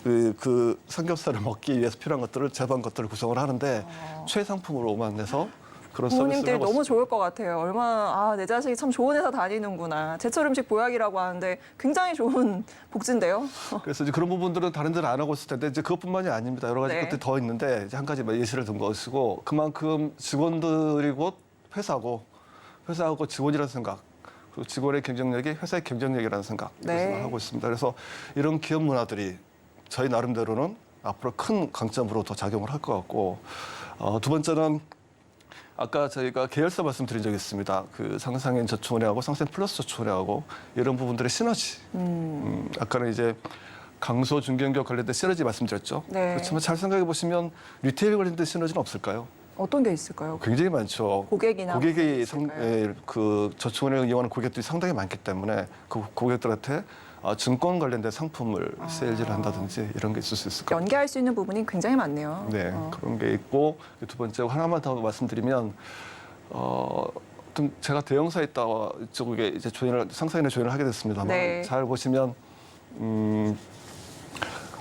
그 삼겹살을 먹기 위해서 필요한 것들을 제반 것들을 구성을 하는데 최상품으로만 내서 그런 서비스를 부모님들 하고 너무 있습니다. 좋을 것 같아요. 얼마나 내 자식이 참 좋은 회사 다니는구나. 제철 음식 보약이라고 하는데 굉장히 좋은 복지인데요. 그래서 이제 그런 부분들은 다른 데는 안 하고 있을 텐데 이제 그것뿐만이 아닙니다. 여러 가지 네. 것들이 더 있는데 이제 한 가지 예시를 든 것이고 그만큼 직원들이 곧 회사하고 직원이라는 생각 그리고 직원의 경쟁력이 회사의 경쟁력이라는 생각 네. 이것을 하고 있습니다. 그래서 이런 기업 문화들이 저희 나름대로는 앞으로 큰 강점으로 더 작용을 할 것 같고 두 번째는 아까 저희가 계열사 말씀드린 적이 있습니다. 그 상상인 저축은행하고 상생 플러스 저축은행하고 이런 부분들의 시너지. 아까는 이제 강소 중견기업 관련된 시너지 말씀드렸죠. 네. 그렇지만 잘 생각해 보시면 리테일 관련된 시너지는 없을까요? 어떤 게 있을까요? 굉장히 많죠. 고객이나 고객이 있을까요? 그 저축은행을 이용하는 고객들이 상당히 많기 때문에 그 고객들한테 증권 관련된 상품을 세일즈를 한다든지 이런 게 있을 수 있을 것 같아요. 연계할 수 있는 부분이 굉장히 많네요. 네, 그런 게 있고 두 번째 하나만 더 말씀드리면 좀 제가 대형사 있다가 이쪽에 이제 상사인에 조인을 하게 됐습니다만 네. 잘 보시면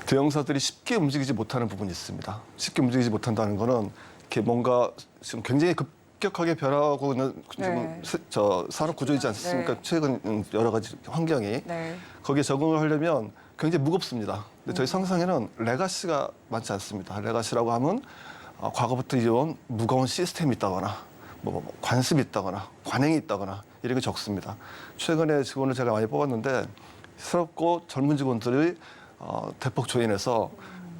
대형사들이 쉽게 움직이지 못하는 부분이 있습니다. 쉽게 움직이지 못한다는 거는 이렇게 뭔가 지금 굉장히 급격하게 변하고 있는 네. 저 산업 구조이지 않습니까? 네. 최근 여러 가지 환경이 네. 거기에 적응을 하려면 굉장히 무겁습니다. 근데 저희 상상에는 레가시가 많지 않습니다. 레가시라고 하면 과거부터 이어온 무거운 시스템이 있다거나 뭐 관습이 있다거나 관행이 있다거나 이런 게 적습니다. 최근에 직원을 제가 많이 뽑았는데 새롭고 젊은 직원들이 대폭 조인해서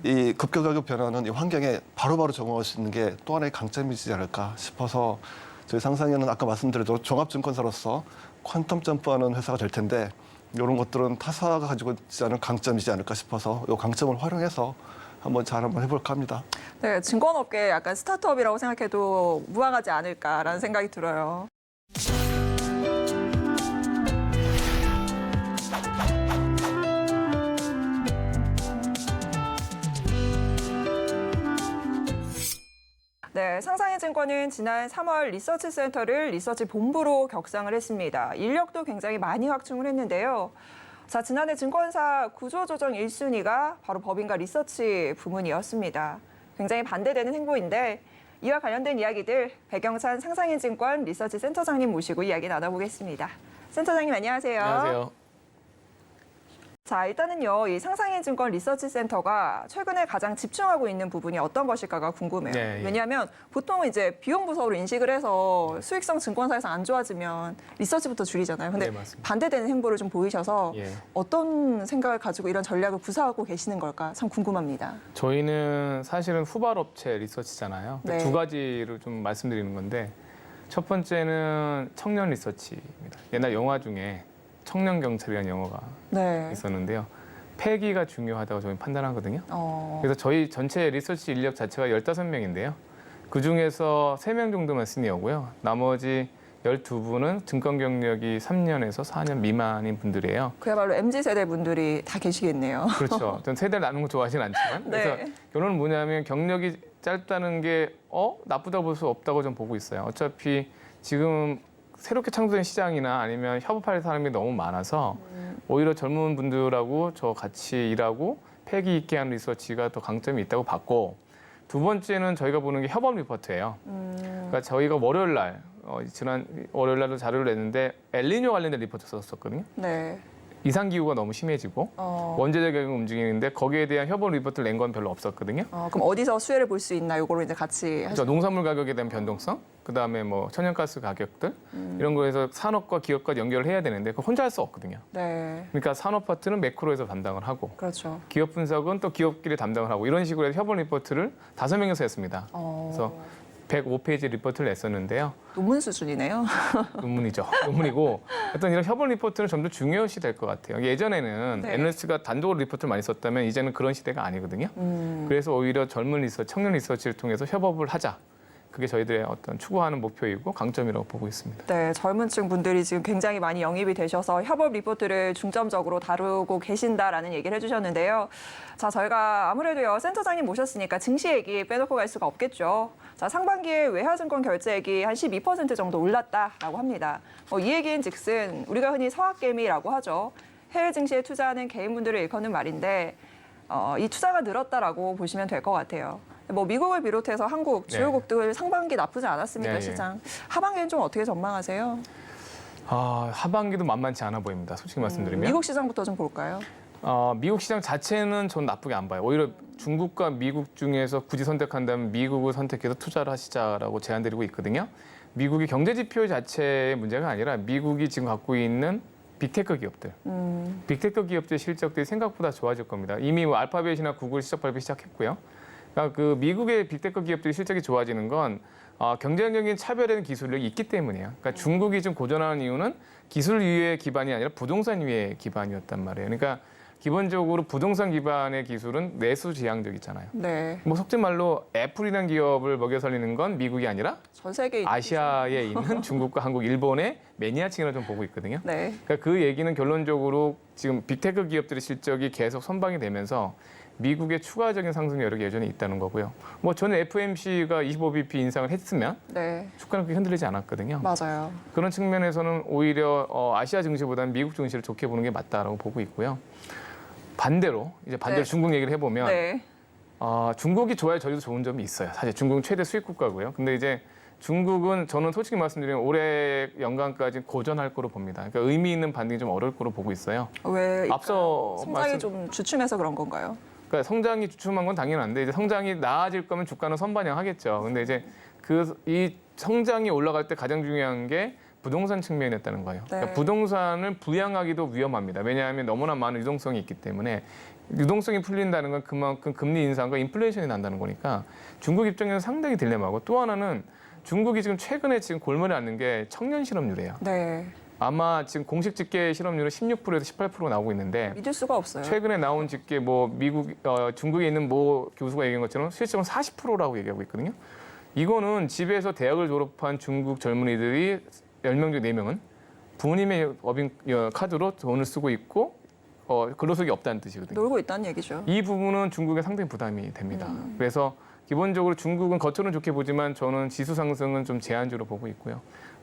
이 급격하게 변하는 이 환경에 바로바로 적응할 수 있는 게 또 하나의 강점이지 않을까 싶어서 저희 상상에는 아까 말씀드렸죠. 종합증권사로서 퀀텀 점프하는 회사가 될 텐데 이런 것들은 타사가 가지고 있지 않은 강점이지 않을까 싶어서 이 강점을 활용해서 한번 해볼까 합니다. 네, 증권업계 약간 스타트업이라고 생각해도 무방하지 않을까라는 생각이 들어요. 네, 상상인증권은 지난 3월 리서치 센터를 리서치 본부로 격상을 했습니다. 인력도 굉장히 많이 확충을 했는데요. 자, 지난해 증권사 구조조정 1순위가 바로 법인과 리서치 부문이었습니다. 굉장히 반대되는 행보인데 이와 관련된 이야기들 백영찬 상상인증권 리서치 센터장님 모시고 이야기 나눠보겠습니다. 센터장님 안녕하세요. 안녕하세요. 자, 일단은요, 이 상상인증권 리서치 센터가 최근에 가장 집중하고 있는 부분이 어떤 것일까가 궁금해요. 네, 예. 왜냐하면 보통은 이제 비용 부서로 인식을 해서 수익성 증권사에서 안 좋아지면 리서치부터 줄이잖아요. 근데 네, 맞습니다. 반대되는 행보를 좀 보이셔서 예. 어떤 생각을 가지고 이런 전략을 구사하고 계시는 걸까 참 궁금합니다. 저희는 사실은 후발업체 리서치잖아요. 네. 두 가지를 좀 말씀드리는 건데 첫 번째는 청년 리서치입니다. 옛날 영화 중에 청년 경찰이라는 영화가 네. 있었는데요. 패기가 중요하다고 저희 판단하거든요. 그래서 저희 전체 리서치 인력 자체가 15명인데요. 그중에서 3명 정도만 시니어고요. 나머지 12분은 증권 경력이 3년에서 4년 미만인 분들이에요. 그야말로 MZ세대 분들이 다 계시겠네요. 그렇죠. 전 세대를 나누는 거 좋아하지는 않지만. 그래서 네. 결론은 뭐냐면 경력이 짧다는 게 나쁘다고 볼 수 없다고 좀 보고 있어요. 어차피 지금 새롭게 창조된 시장이나 아니면 협업할 사람이 너무 많아서 오히려 젊은 분들하고 저 같이 일하고 패기 있게 하는 리서치가 더 강점이 있다고 봤고 두 번째는 저희가 보는 게 협업 리포트예요. 그러니까 저희가 월요일 날 지난 월요일 날도 자료를 냈는데 엘니뇨 관련된 리포트 썼었거든요. 네. 이상 기후가 너무 심해지고 원자재 가격이 움직이는데 거기에 대한 협업 리포트를 낸 건 별로 없었거든요. 그럼 어디서 수혜를 볼 수 있나 요거를 이제 같이 그렇죠. 농산물 가격에 대한 변동성, 그다음에 뭐 천연가스 가격들 이런 거에서 산업과 기업과 연결을 해야 되는데 그거 혼자 할 수 없거든요. 네. 그러니까 산업 파트는 매크로에서 담당을 하고 그렇죠. 기업 분석은 또 기업끼리 담당을 하고 이런 식으로 해서 협업 리포트를 5명이서 했습니다. 그래서 105페이지 리포트를 냈었는데요. 논문 수준이네요. 논문이죠. 논문이고 어떤 이런 협업 리포트는 좀 더 중요시 될 것 같아요. 예전에는 네. 애널리스트가 단독으로 리포트를 많이 썼다면 이제는 그런 시대가 아니거든요. 그래서 오히려 젊은 리서치, 청년 리서치를 통해서 협업을 하자. 그게 저희들의 어떤 추구하는 목표이고 강점이라고 보고 있습니다. 네, 젊은 층 분들이 지금 굉장히 많이 영입이 되셔서 협업 리포트를 중점적으로 다루고 계신다라는 얘기를 해주셨는데요. 자, 저희가 아무래도요, 센터장님 모셨으니까 증시 얘기 빼놓고 갈 수가 없겠죠. 자, 상반기에 외화증권 결제액이 한 12% 정도 올랐다라고 합니다. 이 얘기인 즉슨 우리가 흔히 서학개미라고 하죠. 해외 증시에 투자하는 개인분들을 일컫는 말인데 이 투자가 늘었다라고 보시면 될 것 같아요. 뭐 미국을 비롯해서 한국 주요국들 상반기 나쁘지 않았습니까, 네, 시장? 하반기는 좀 어떻게 전망하세요? 하반기도 만만치 않아 보입니다. 솔직히 말씀드리면. 미국 시장부터 좀 볼까요? 미국 시장 자체는 전 나쁘게 안 봐요. 오히려 중국과 미국 중에서 굳이 선택한다면 미국을 선택해서 투자를 하시자라고 제안드리고 있거든요. 미국의 경제 지표 자체의 문제가 아니라 미국이 지금 갖고 있는 빅테크 기업들, 빅테크 기업들 실적들이 생각보다 좋아질 겁니다. 이미 뭐 알파벳이나 구글 실적 발표 시작했고요. 그러니까 그 미국의 빅테크 기업들이 실적이 좋아지는 건 경쟁적인 차별화된 기술력이 있기 때문이에요. 그러니까 중국이 좀 고전하는 이유는 기술 위의 기반이 아니라 부동산 위의 기반이었단 말이에요. 그러니까 기본적으로 부동산 기반의 기술은 내수 지향적이잖아요. 네. 뭐 속된 말로 애플이라는 기업을 먹여 살리는 건 미국이 아니라 전 세계 아시아에 있는 중국과 한국, 일본의 매니아층이라 좀 보고 있거든요. 네. 그러니까 그 얘기는 결론적으로 지금 빅테크 기업들의 실적이 계속 선방이 되면서 미국의 추가적인 상승 여력이 여전히 있다는 거고요. 뭐 저는 FOMC가 25bp 인상을 했으면 네. 주가는 그렇게 흔들리지 않았거든요. 맞아요. 그런 측면에서는 오히려 아시아 증시보다는 미국 증시를 좋게 보는 게 맞다라고 보고 있고요. 반대로 네. 중국 얘기를 해보면 네. 중국이 좋아야 저희도 좋은 점이 있어요. 사실 중국은 최대 수입 국가고요. 근데 이제 중국은 저는 솔직히 말씀드리면 올해 연간까지 고전할 거로 봅니다. 그러니까 의미 있는 반등이 좀 어려울 거로 보고 있어요. 왜 앞서 성장이 좀 주춤해서 그런 건가요? 그러니까 성장이 주춤한 건 당연한데 이제 성장이 나아질 거면 주가는 선반영하겠죠. 근데 이제 이 성장이 올라갈 때 가장 중요한 게 부동산 측면에 있다는 거예요. 그러니까 네. 부동산을 부양하기도 위험합니다. 왜냐하면 너무나 많은 유동성이 있기 때문에 유동성이 풀린다는 건 그만큼 금리 인상과 인플레이션이 난다는 거니까 중국 입장에서는 상당히 딜레마고 또 하나는 중국이 지금 최근에 지금 골머리 앓는 게 청년 실업률이에요. 네. 아마 지금 공식 집계 실업률은 16%에서 18% 나오고 있는데 믿을 수가 없어요. 최근에 나온 집계 뭐 중국에 있는 모 교수가 얘기한 것처럼 실질적으로 40%라고 얘기하고 있거든요. 이거는 집에서 대학을 졸업한 중국 젊은이들이 10명 중 4명은 부모님의 법인 카드로 돈을 쓰고 있고 근로소득이 없다는 뜻이거든요. 놀고 있다는 얘기죠. 이 부분은 중국에 상당히 부담이 됩니다. 그래서 기본적으로 중국은 겉으로는 좋게 보지만 저는 지수 상승은 좀 제한적으로 보고 있고요.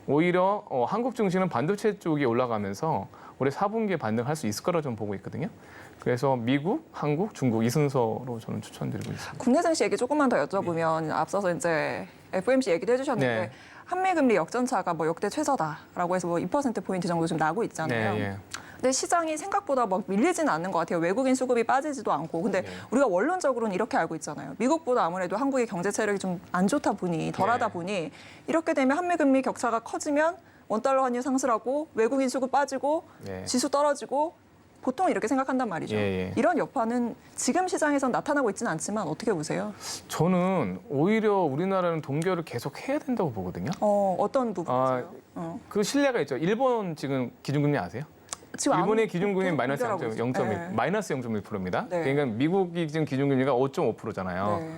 오히려 한국 증시는 반도체 쪽이 올라가면서 올해 4분기에 반등할 수 있을 거라 좀 보고 있거든요. 그래서 미국, 한국, 중국 이 순서로 저는 추천드리고 있습니다. 국내 증시 얘기 조금만 더 여쭤보면 앞서서 이제 FOMC 얘기도 해주셨는데 네. 한미 금리 역전차가 뭐 역대 최저다라고 해서 뭐 2%포인트 정도 지금 나고 있잖아요. 네, 예. 근데 시장이 생각보다 막 밀리지는 않는 것 같아요. 외국인 수급이 빠지지도 않고. 근데 네. 우리가 원론적으로는 이렇게 알고 있잖아요. 미국보다 아무래도 한국의 경제 체력이 좀 안 좋다 보니 덜하다 네. 보니 이렇게 되면 한미 금리 격차가 커지면 원달러 환율 상승하고 외국인 수급 빠지고 네. 지수 떨어지고 보통 이렇게 생각한단 말이죠. 예, 예. 이런 여파는 지금 시장에선 나타나고 있지는 않지만 어떻게 보세요? 저는 오히려 우리나라는 동결을 계속 해야 된다고 보거든요. 어떤 부분이세요? 그 신뢰가 있죠. 일본 지금 기준금리 아세요? 지금 일본의 아무- 기준금리 마이너스 동결하고 있어요. 0.1, 네. 마이너스 0.1%입니다. 네. 그러니까 미국이 지금 기준금리가 5.5%잖아요. 네.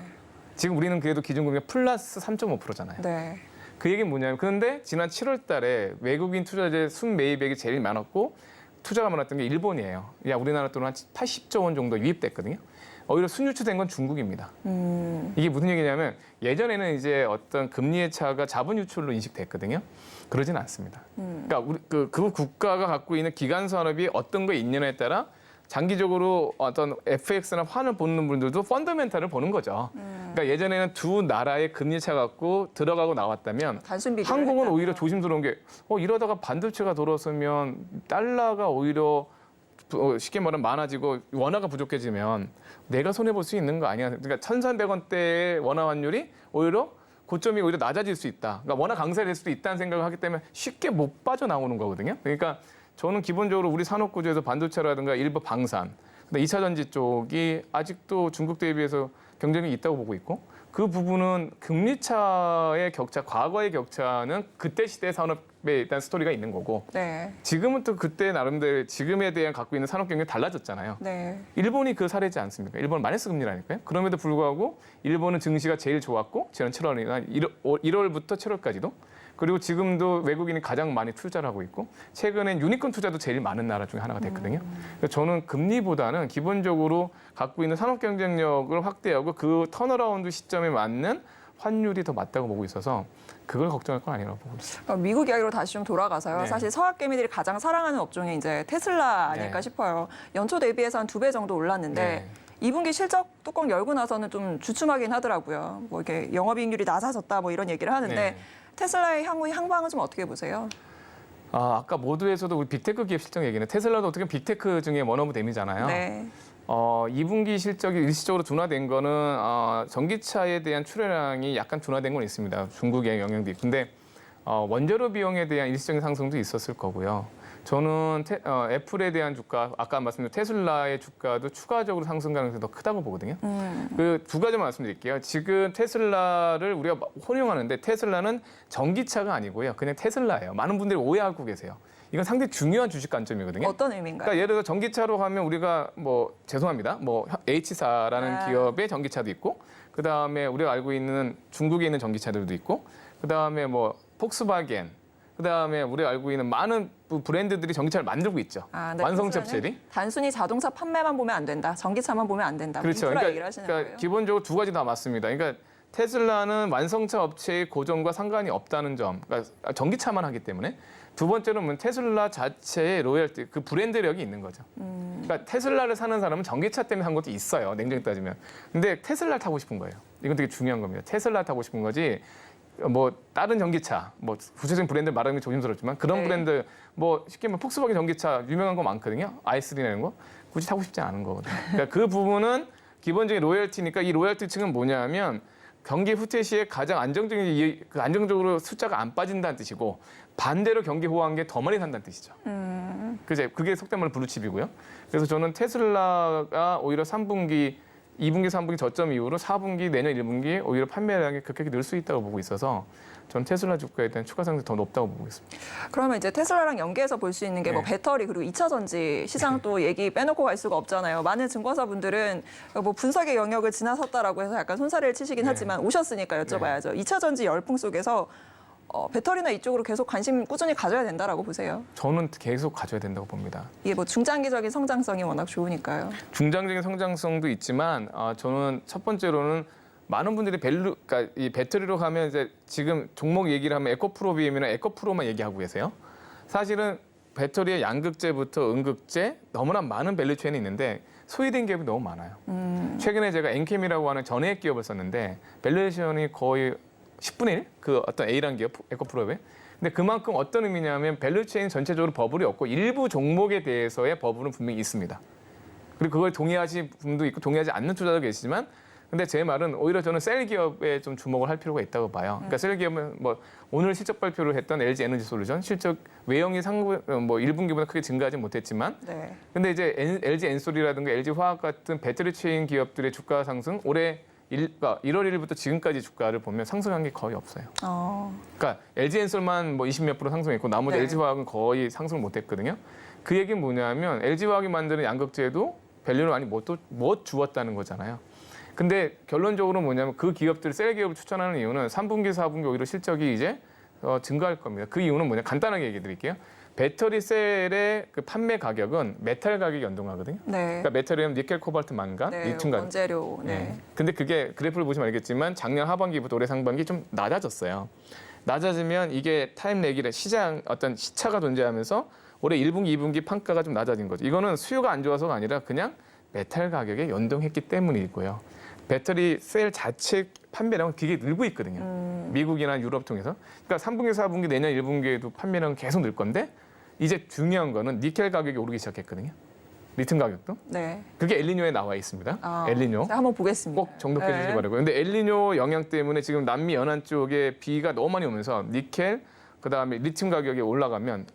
지금 우리는 그래도 기준금리가 플러스 3.5%잖아요. 네. 그 얘기는 뭐냐면 그런데 지난 7월 달에 외국인 투자자의 순매입액이 제일 많았고 투자가 많았던 게 일본이에요. 야, 우리나라 돈은 한 80조 원 정도 유입됐거든요. 오히려 순유출된 건 중국입니다. 이게 무슨 얘기냐면 예전에는 이제 어떤 금리의 차가 자본 유출로 인식됐거든요. 그러진 않습니다. 그러니까 우리 그 국가가 갖고 있는 기간 산업이 어떤 거 있느냐에 따라 장기적으로 어떤 FX나 환을 보는 분들도 펀더멘탈을 보는 거죠. 그러니까 예전에는 두 나라의 금리 차 갖고 들어가고 나왔다면 단순 비교. 한국은 오히려 조심스러운 게 이러다가 반도체가 돌아서면 달러가 오히려 쉽게 말하면 많아지고 원화가 부족해지면 내가 손해볼 수 있는 거 아니야. 그러니까 1,300원대의 원화 환율이 오히려 고점이 오히려 낮아질 수 있다. 그러니까 원화 강세될 수도 있다는 생각을 하기 때문에 쉽게 못 빠져나오는 거거든요. 그러니까 저는 기본적으로 우리 산업 구조에서 반도체라든가 일부 방산, 근데 2차 전지 쪽이 아직도 중국 대비해서 경쟁력이 있다고 보고 있고 그 부분은 금리 차의 격차, 과거의 격차는 그때 시대 산업에 일단 스토리가 있는 거고 네. 지금은 또 그때 나름대로 지금에 대한 갖고 있는 산업 경력이 달라졌잖아요. 네. 일본이 그 사례지 않습니까? 일본은 마이너스 금리라니까요. 그럼에도 불구하고 일본은 증시가 제일 좋았고 지난 7월이나 1월부터 7월까지도 그리고 지금도 외국인이 가장 많이 투자를 하고 있고 최근엔 유니콘 투자도 제일 많은 나라 중에 하나가 됐거든요. 그래서 저는 금리보다는 기본적으로 갖고 있는 산업 경쟁력을 확대하고 그 턴어라운드 시점에 맞는 환율이 더 맞다고 보고 있어서 그걸 걱정할 건 아니라고 보고 있습니다. 그럼 미국 이야기로 다시 좀 돌아가서요. 네. 사실 서학개미들이 가장 사랑하는 업종이 이제 테슬라 아닐까 네. 싶어요. 연초 대비해서 한 2배 정도 올랐는데 네. 2분기 실적 뚜껑 열고 나서는 좀 주춤하긴 하더라고요. 뭐 이렇게 영업이익률이 낮아졌다 뭐 이런 얘기를 하는데 네. 테슬라의 향후 향방은 좀 어떻게 보세요? 아까 모두에서도 우리 빅테크 기업 실적 얘기는 테슬라도 어떻게 보면 빅테크 중에 원오브댐이잖아요. 네. 2분기 실적이 일시적으로 둔화된 거는 전기차에 대한 출하량이 약간 둔화된 건 있습니다. 중국의 영향도 있고. 근데 원재료 비용에 대한 일시적인 상승도 있었을 거고요. 저는 애플에 대한 주가, 아까 말씀드린 테슬라의 주가도 추가적으로 상승 가능성이 더 크다고 보거든요. 그 두 가지만 말씀드릴게요. 지금 테슬라를 우리가 혼용하는데 테슬라는 전기차가 아니고요. 그냥 테슬라예요. 많은 분들이 오해하고 계세요. 이건 상당히 중요한 주식 관점이거든요. 어떤 의미인가요? 그러니까 예를 들어 전기차로 하면 우리가 뭐 죄송합니다. 뭐 H사라는 기업의 전기차도 있고 그다음에 우리가 알고 있는 중국에 있는 전기차들도 있고 그다음에 뭐 폭스바겐 그다음에 우리가 알고 있는 많은 브랜드들이 전기차를 만들고 있죠. 네, 완성차 테슬라는 업체들이. 단순히 자동차 판매만 보면 안 된다. 전기차만 보면 안 된다. 그렇죠. 인프라 얘기를 하시는 그러니까 거예요. 기본적으로 두 가지 다 맞습니다. 그러니까 테슬라는 완성차 업체의 고정과 상관이 없다는 점. 그러니까 전기차만 하기 때문에. 두 번째로는 테슬라 자체의 로열티, 그 브랜드력이 있는 거죠. 그러니까 테슬라를 사는 사람은 전기차 때문에 산 것도 있어요. 냉정히 따지면. 근데 테슬라를 타고 싶은 거예요. 이건 되게 중요한 겁니다. 테슬라 타고 싶은 거지. 뭐 다른 전기차, 뭐 구체적인 브랜드 말하는 게 조심스럽지만 그런 네. 브랜드 뭐 쉽게 말하면 폭스바겐 전기차 유명한 거 많거든요. i3라는 거 굳이 타고 싶지 않은 거거든요. 그러니까 그 부분은 기본적인 로열티니까 이 로열티 층은 뭐냐면 경기 후퇴 시에 가장 안정적으로 숫자가 안 빠진다는 뜻이고 반대로 경기 호황기에 더 많이 산다는 뜻이죠. 그게 속된 말로 블루칩이고요. 그래서 저는 테슬라가 오히려 3분기, 2분기, 3분기 저점 이후로 4분기, 내년 1분기에 오히려 판매량이 급격히 늘 수 있다고 보고 있어서 전 테슬라 주가에 대한 추가 상승이 더 높다고 보고 있습니다. 그러면 이제 테슬라랑 연계해서 볼 수 있는 게 뭐 네. 배터리 그리고 2차 전지 시장 또 얘기 빼놓고 갈 수가 없잖아요. 많은 증권사분들은 뭐 분석의 영역을 지나섰다라고 해서 약간 손사래를 치시긴 네. 하지만 오셨으니까 여쭤봐야죠. 2차 전지 열풍 속에서 배터리나 이쪽으로 계속 관심 꾸준히 가져야 된다라고 보세요. 저는 계속 가져야 된다고 봅니다. 이게 뭐 중장기적인 성장성이 워낙 좋으니까요. 중장기적인 성장성도 있지만 저는 첫 번째로는 많은 분들이 그러니까 이 배터리로 가면 이제 지금 종목 얘기를 하면 에코프로비엠이나 에코프로만 얘기하고 계세요. 사실은 배터리의 양극재부터 음극재 너무나 많은 밸류체인이 있는데 소외된 기업이 너무 많아요. 최근에 제가 엔캠이라고 하는 전해액 기업을 썼는데 밸류에이션이 거의 10분의 1? 그 어떤 A라는 기업, 에코프로에. 근데 그만큼 어떤 의미냐면 밸류체인 전체적으로 버블이 없고 일부 종목에 대해서의 버블은 분명히 있습니다. 그리고 그걸 동의하시는 분도 있고 동의하지 않는 투자자도 계시지만 근데 제 말은 오히려 저는 셀 기업에 좀 주목을 할 필요가 있다고 봐요. 그러니까 셀 기업은 뭐 오늘 실적 발표를 했던 LG 에너지 솔루션 실적 외형이 뭐 1분기보다 크게 증가하지 못했지만 네. 근데 이제 LG 엔솔이라든가 LG 화학 같은 배터리 체인 기업들의 주가 상승 올해 1월 1일부터 지금까지 주가를 보면 상승한 게 거의 없어요. 그러니까 LG 엔솔만 뭐 20몇 프로 상승했고 나머지 네. LG 화학은 거의 상승을 못했거든요. 그 얘기는 뭐냐면 LG 화학이 만드는 양극재도 밸류를 많이 못 주었다는 거잖아요. 근데 결론적으로 뭐냐면 그 기업들 셀 기업을 추천하는 이유는 3분기, 4분기 오히려 실적이 이제 증가할 겁니다. 그 이유는 뭐냐 간단하게 얘기해 드릴게요. 배터리 셀의 그 판매 가격은 메탈 가격이 연동하거든요. 네. 그러니까 메탈이면 니켈, 코발트, 망간, 네. 리튬 가격. 원재료. 네. 근데 그게 그래프를 보시면 알겠지만 작년 하반기부터 올해 상반기 좀 낮아졌어요. 낮아지면 이게 타임 렉이래 시장 어떤 시차가 존재하면서 올해 1분기, 2분기 판가가 좀 낮아진 거죠. 이거는 수요가 안 좋아서가 아니라 그냥 메탈 가격에 연동했기 때문이고요. 배터리 셀 자체 판매량은 되게 늘고 있거든요. 미국이나 유럽 통해서. 그러니까 3분기, 4분기, 내년 1분기에도 판매량은 계속 늘 건데 이제 중요한 거는 니켈 가격이 오르기 시작했거든요. 리튬 가격도. 네. 그게 엘니뇨에 나와 있습니다. 엘니뇨. 자, 한번 보겠습니다. 꼭 정독해 주시기 네. 바라고요. 근데 엘니뇨 영향 때문에 지금 남미 연안 쪽에 비가 너무 많이 오면서 니켈, 그다음에 리튬 가격이 올라가면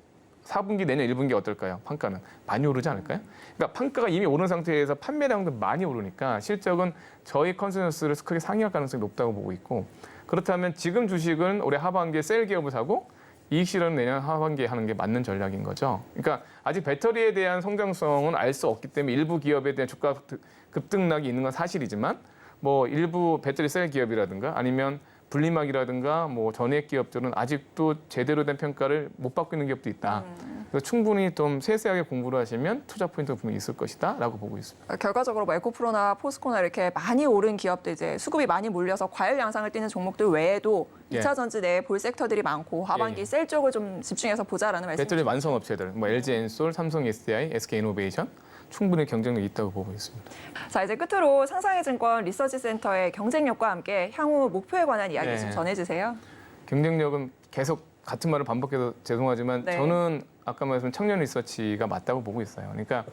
4분기 내년 1분기 어떨까요? 판가는 많이 오르지 않을까요? 그러니까 판가가 이미 오른 상태에서 판매량도 많이 오르니까 실적은 저희 컨센서스를 크게 상회할 가능성이 높다고 보고 있고 그렇다면 지금 주식은 올해 하반기에 셀 기업을 사고 이익 실현은 내년 하반기에 하는 게 맞는 전략인 거죠. 그러니까 아직 배터리에 대한 성장성은 알 수 없기 때문에 일부 기업에 대한 주가 급등락이 있는 건 사실이지만 뭐 일부 배터리 셀 기업이라든가 아니면 분리막이라든가 뭐 전액 기업들은 아직도 제대로 된 평가를 못 받고 있는 기업도 있다. 그래서 충분히 좀 세세하게 공부를 하시면 투자 포인트가 분명히 있을 것이다라고 보고 있습니다. 결과적으로 뭐 에코프로나 포스코나 이렇게 많이 오른 기업들 이제 수급이 많이 몰려서 과열 양상을 띠는 종목들 외에도 예. 2차 전지 내에 볼 섹터들이 많고 하반기 예. 셀 쪽을 좀 집중해서 보자라는 말씀. 배터리 완성 업체들, 뭐 LG 엔솔, 삼성 SDI, SK 이노베이션 충분히 경쟁력이 있다고 보고 있습니다. 자, 이제 끝으로 상상의증권 리서치센터의 경쟁력과 함께 향후 목표에 관한 이야기 네. 좀 전해주세요. 경쟁력은 계속 같은 말을 반복해서 죄송하지만 네. 저는 아까 말씀드린 청년 리서치가 맞다고 보고 있어요. 그러니까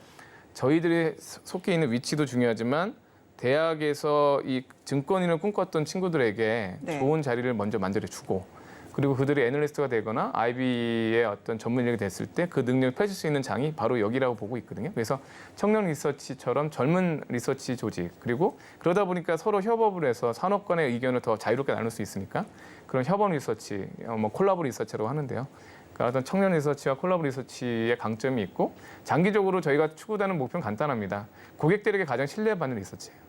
저희들이 속해 있는 위치도 중요하지만 대학에서 이 증권인을 꿈꿨던 친구들에게 네. 좋은 자리를 먼저 만들어주고 그리고 그들이 애널리스트가 되거나 IB의 어떤 전문 인력이 됐을 때 그 능력을 펼칠 수 있는 장이 바로 여기라고 보고 있거든요. 그래서 청년 리서치처럼 젊은 리서치 조직 그리고 그러다 보니까 서로 협업을 해서 산업 간의 의견을 더 자유롭게 나눌 수 있으니까 그런 협업 리서치, 뭐 콜라보 리서치라고 하는데요. 그러니까 어떤 청년 리서치와 콜라보 리서치의 강점이 있고 장기적으로 저희가 추구하는 목표는 간단합니다. 고객들에게 가장 신뢰받는 리서치예요.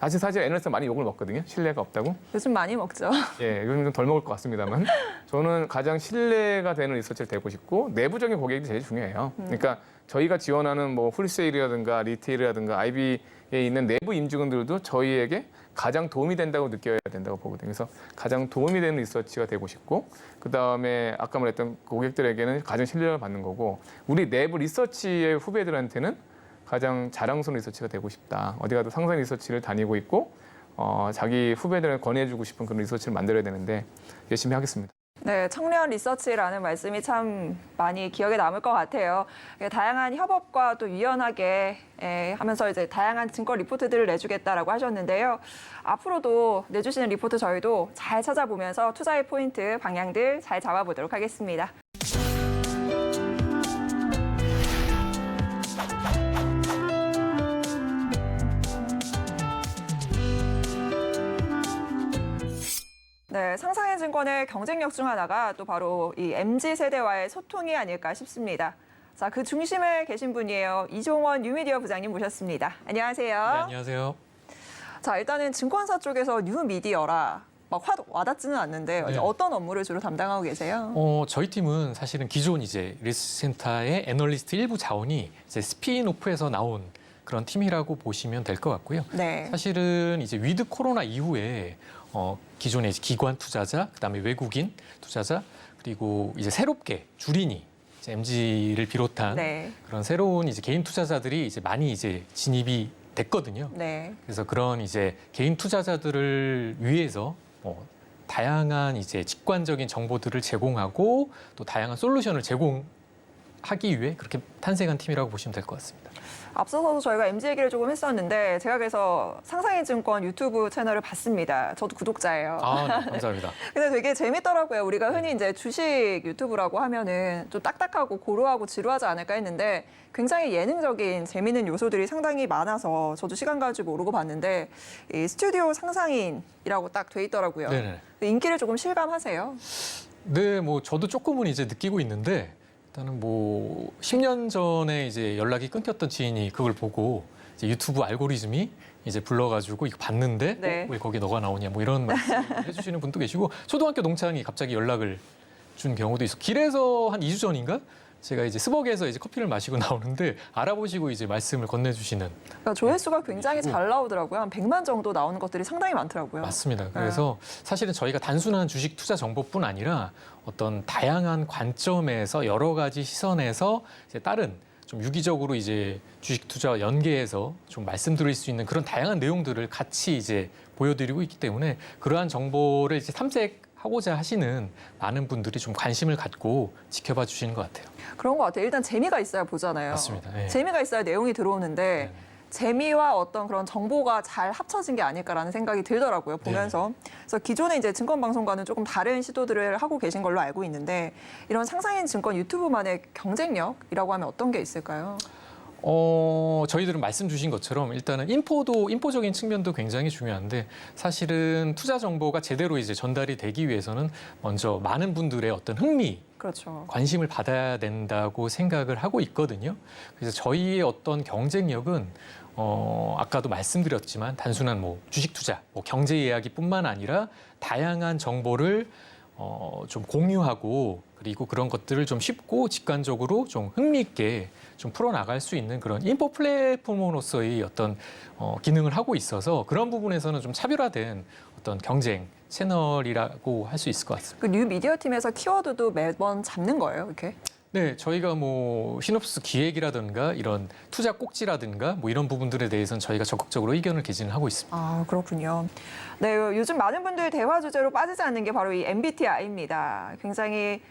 사실 애널리스트 많이 욕을 먹거든요. 신뢰가 없다고. 요즘 많이 먹죠. 예, 요즘 좀 덜 먹을 것 같습니다만 저는 가장 신뢰가 되는 리서치를 되고 싶고 내부적인 고객이 제일 중요해요. 그러니까 저희가 지원하는 뭐 홀세일이라든가 리테일이라든가 IB에 있는 내부 임직원들도 저희에게 가장 도움이 된다고 느껴야 된다고 보거든요. 그래서 가장 도움이 되는 리서치가 되고 싶고 그다음에 아까 말했던 고객들에게는 가장 신뢰를 받는 거고 우리 내부 리서치의 후배들한테는 가장 자랑스러운 리서치가 되고 싶다. 어디 가도 상상 리서치를 다니고 있고 자기 후배들을 권해주고 싶은 그런 리서치를 만들어야 되는데 열심히 하겠습니다. 네, 청년 리서치라는 말씀이 참 많이 기억에 남을 것 같아요. 다양한 협업과 또 유연하게 하면서 이제 다양한 증거 리포트들을 내주겠다라고 하셨는데요. 앞으로도 내주시는 리포트 저희도 잘 찾아보면서 투자의 포인트, 방향들 잘 잡아보도록 하겠습니다. 네, 상상의 증권의 경쟁력 중 하나가 또 바로 이 MZ세대와의 소통이 아닐까 싶습니다. 자, 그 중심에 계신 분이에요. 이종원 뉴미디어 부장님 모셨습니다. 안녕하세요. 네, 안녕하세요. 자, 일단은 증권사 쪽에서 뉴미디어라 막 확 와닿지는 않는데 네. 어떤 업무를 주로 담당하고 계세요? 저희 팀은 사실은 기존 이제 리서치센터의 애널리스트 일부 자원이 이제 스피인오프에서 나온 그런 팀이라고 보시면 될 것 같고요. 네. 사실은 이제 위드 코로나 이후에 기존의 이제 기관 투자자, 그다음에 외국인 투자자, 그리고 이제 새롭게 주린이 이제 MZ를 비롯한 네. 그런 새로운 이제 개인 투자자들이 이제 많이 이제 진입이 됐거든요. 네. 그래서 그런 이제 개인 투자자들을 위해서 다양한 이제 직관적인 정보들을 제공하고 또 다양한 솔루션을 제공하기 위해 그렇게 탄생한 팀이라고 보시면 될 것 같습니다. 앞서서도 저희가 MZ 얘기를 조금 했었는데 제가 그래서 상상의 증권 유튜브 채널을 봤습니다. 저도 구독자예요. 아, 네, 감사합니다. 근데 되게 재밌더라고요. 우리가 흔히 이제 주식 유튜브라고 하면은 좀 딱딱하고 고루하고 지루하지 않을까 했는데 굉장히 예능적인 재밌는 요소들이 상당히 많아서 저도 시간 가지고 오르고 봤는데 이 스튜디오 상상인이라고 딱 돼 있더라고요. 네네. 인기를 조금 실감하세요? 네, 뭐 저도 조금은 이제 느끼고 있는데 일단은 뭐 10년 전에 이제 연락이 끊겼던 지인이 그걸 보고 이제 유튜브 알고리즘이 이제 불러가지고 이거 봤는데 네. 왜 거기 너가 나오냐 뭐 이런 말씀을 해주시는 분도 계시고 초등학교 동창이 갑자기 연락을 준 경우도 있어. 길에서 한 2주 전인가 제가 이제 스벅에서 이제 커피를 마시고 나오는데 알아보시고 이제 말씀을 건네주시는. 그러니까 조회수가 굉장히 잘 나오더라고요. 한 100만 정도 나오는 것들이 상당히 많더라고요. 맞습니다. 그래서 사실은 저희가 단순한 주식 투자 정보뿐 아니라 어떤 다양한 관점에서 여러 가지 시선에서 이제 다른 좀 유기적으로 이제 주식 투자와 연계해서 좀 말씀드릴 수 있는 그런 다양한 내용들을 같이 이제 보여드리고 있기 때문에 그러한 정보를 이제 탐색하고자 하시는 많은 분들이 좀 관심을 갖고 지켜봐 주시는 것 같아요. 그런 것 같아요. 일단 재미가 있어야 보잖아요. 맞습니다. 네. 재미가 있어야 내용이 들어오는데 네. 재미와 어떤 그런 정보가 잘 합쳐진 게 아닐까라는 생각이 들더라고요, 보면서. 그래서 기존에 이제 증권방송과는 조금 다른 시도들을 하고 계신 걸로 알고 있는데 이런 상상인 증권 유튜브만의 경쟁력이라고 하면 어떤 게 있을까요? 저희들은 말씀 주신 것처럼 일단은 인포적인 측면도 굉장히 중요한데 사실은 투자 정보가 제대로 이제 전달이 되기 위해서는 먼저 많은 분들의 어떤 흥미, 그렇죠. 관심을 받아야 된다고 생각을 하고 있거든요. 그래서 저희의 어떤 경쟁력은 아까도 말씀드렸지만 단순한 뭐 주식 투자, 뭐 경제 이야기뿐만 아니라 다양한 정보를 좀 공유하고 그리고 그런 것들을 좀 쉽고 직관적으로 좀 흥미있게 좀 풀어나갈 수 있는 그런 인포 플랫폼으로서의 어떤 기능을 하고 있어서 그런 부분에서는 좀 차별화된 어떤 경쟁 채널이라고 할 수 있을 것 같습니다. 그 뉴 미디어 팀에서 키워드도 매번 잡는 거예요, 이렇게? 네, 저희가 뭐 시놉시스 기획이라든가 이런 투자 꼭지라든가 뭐 이런 부분들에 대해서는 저희가 적극적으로 의견을 개진을 하고 있습니다. 아, 그렇군요. 네, 요즘 많은 분들이 대화 주제로 빠지지 않는 게 바로 이 MBTI입니다. 굉장히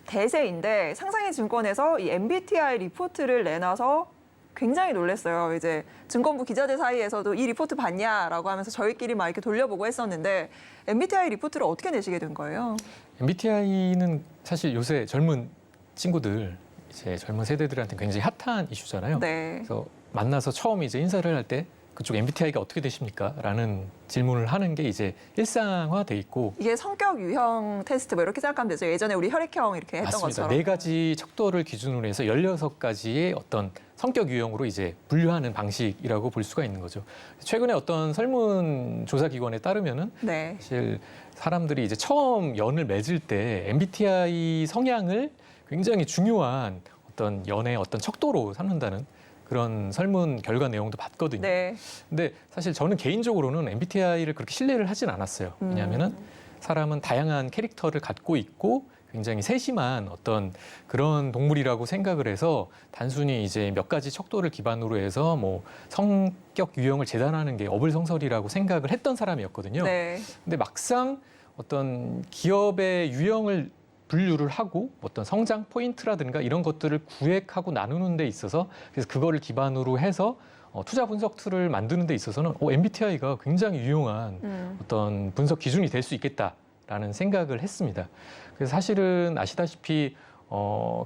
대세인데 상상의 증권에서 이 MBTI 리포트를 내놔서 굉장히 놀랐어요. 이제 증권부 기자들 사이에서도 이 리포트 봤냐라고 하면서 저희끼리 막 이렇게 돌려보고 했었는데 MBTI 리포트를 어떻게 내시게 된 거예요? MBTI는 사실 요새 젊은 친구들, 이제 젊은 세대들한테 굉장히 핫한 이슈잖아요. 네. 그래서 만나서 처음 이제 인사를 할 때 그쪽 MBTI가 어떻게 되십니까? 라는 질문을 하는 게 이제 일상화돼 있고 이게 성격 유형 테스트 뭐 이렇게 생각하면 되죠. 예전에 우리 혈액형 이렇게 했던 맞습니다. 것처럼. 네 가지 척도를 기준으로 해서 16가지의 어떤 성격 유형으로 이제 분류하는 방식이라고 볼 수가 있는 거죠. 최근에 어떤 설문 조사 기관에 따르면은 네. 사실 사람들이 이제 처음 연을 맺을 때 MBTI 성향을 굉장히 중요한 어떤 연의 어떤 척도로 삼는다는 그런 설문 결과 내용도 봤거든요. 네. 근데 사실 저는 개인적으로는 MBTI를 그렇게 신뢰를 하진 않았어요. 왜냐하면은 사람은 다양한 캐릭터를 갖고 있고 굉장히 세심한 어떤 그런 동물이라고 생각을 해서 단순히 이제 몇 가지 척도를 기반으로 해서 뭐 성격 유형을 재단하는 게 어불성설이라고 생각을 했던 사람이었거든요. 네. 근데 막상 어떤 기업의 유형을 분류를 하고 어떤 성장 포인트라든가 이런 것들을 구획하고 나누는 데 있어서 그래서 그거를 기반으로 해서 투자 분석 툴을 만드는 데 있어서는 MBTI가 굉장히 유용한 어떤 분석 기준이 될 수 있겠다라는 생각을 했습니다. 그래서 사실은 아시다시피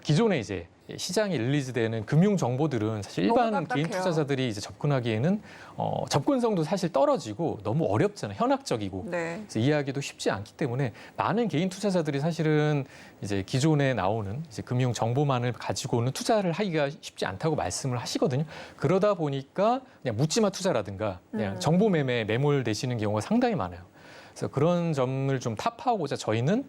기존에 이제 시장에 릴리즈되는 금융 정보들은 사실 일반 너무 개인 딱딱해요. 투자자들이 이제 접근하기에는 접근성도 사실 떨어지고 너무 어렵잖아요. 현학적이고. 네. 그래서 이해하기도 쉽지 않기 때문에 많은 개인 투자자들이 사실은 이제 기존에 나오는 이제 금융 정보만을 가지고는 투자를 하기가 쉽지 않다고 말씀을 하시거든요. 그러다 보니까 그냥 묻지마 투자라든가 그냥 정보 매매에 매몰되시는 경우가 상당히 많아요. 그래서 그런 점을 좀 타파하고자 저희는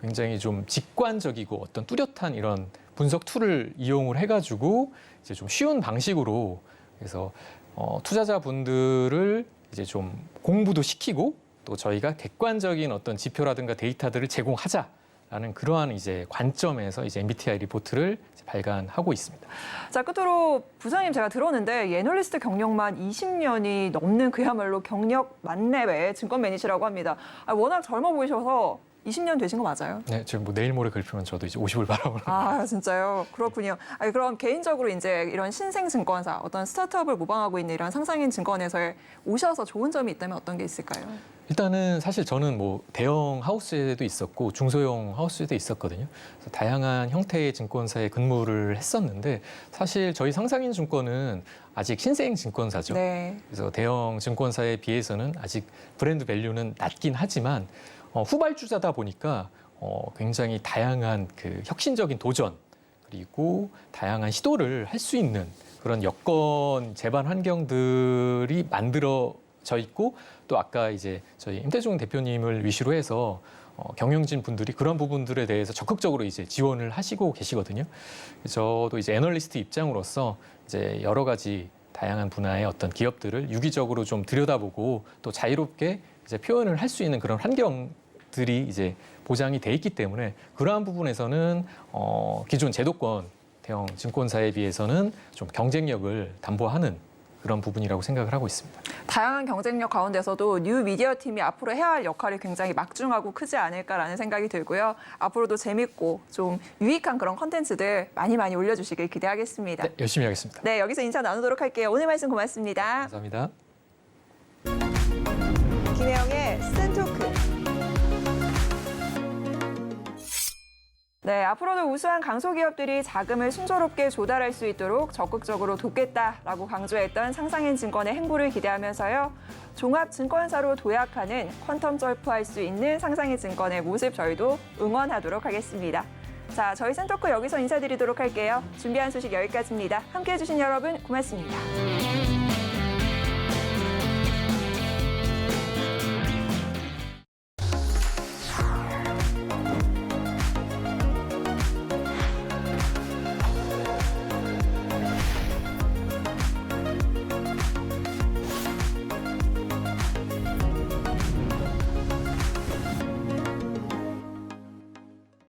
굉장히 좀 직관적이고 어떤 뚜렷한 이런 분석 툴을 이용을 해가지고 이제 좀 쉬운 방식으로 그래서 투자자분들을 이제 좀 공부도 시키고 또 저희가 객관적인 어떤 지표라든가 데이터들을 제공하자라는 그러한 이제 관점에서 이제 MBTI 리포트를 이제 발간하고 있습니다. 자, 끝으로 부장님 제가 들었는데 애널리스트 경력만 20년이 넘는 그야말로 경력 만렙의 증권 매니저라고 합니다. 워낙 젊어 보이셔서 20년 되신 거 맞아요? 네, 지금 뭐 내일 모레 글피면 저도 이제 50을 바라보는. 아, 진짜요? 그렇군요. 아니, 그럼 개인적으로 이제 이런 신생 증권사, 어떤 스타트업을 모방하고 있는 이런 상상인 증권에서 오셔서 좋은 점이 있다면 어떤 게 있을까요? 일단은 사실 저는 뭐 대형 하우스에도 있었고 중소형 하우스에도 있었거든요. 그래서 다양한 형태의 증권사에 근무를 했었는데 사실 저희 상상인 증권은 아직 신생 증권사죠. 네. 그래서 대형 증권사에 비해서는 아직 브랜드 밸류는 낮긴 하지만 후발주자다 보니까 굉장히 다양한 그 혁신적인 도전 그리고 다양한 시도를 할 수 있는 그런 여건 제반 환경들이 만들어져 있고 또 아까 이제 저희 임태중 대표님을 위시로 해서 경영진 분들이 그런 부분들에 대해서 적극적으로 이제 지원을 하시고 계시거든요. 저도 이제 애널리스트 입장으로서 이제 여러 가지 다양한 분야의 어떤 기업들을 유기적으로 좀 들여다보고 또 자유롭게 이제 표현을 할 수 있는 그런 환경들이 이제 보장이 돼 있기 때문에 그러한 부분에서는 기존 제도권 대형 증권사에 비해서는 좀 경쟁력을 담보하는 그런 부분이라고 생각을 하고 있습니다. 다양한 경쟁력 가운데서도 뉴 미디어 팀이 앞으로 해야 할 역할이 굉장히 막중하고 크지 않을까라는 생각이 들고요. 앞으로도 재밌고 좀 유익한 그런 컨텐츠들 많이 올려주시길 기대하겠습니다. 네, 열심히 하겠습니다. 네, 여기서 인사 나누도록 할게요. 오늘 말씀 고맙습니다. 감사합니다. 김혜영의 스탠토크. 네, 앞으로도 우수한 강소기업들이 자금을 순조롭게 조달할 수 있도록 적극적으로 돕겠다라고 강조했던 상상인 증권의 행보를 기대하면서요. 종합증권사로 도약하는 퀀텀 점프할 수 있는 상상인 증권의 모습 저희도 응원하도록 하겠습니다. 자, 저희 센터크 여기서 인사드리도록 할게요. 준비한 소식 여기까지입니다. 함께해 주신 여러분 고맙습니다.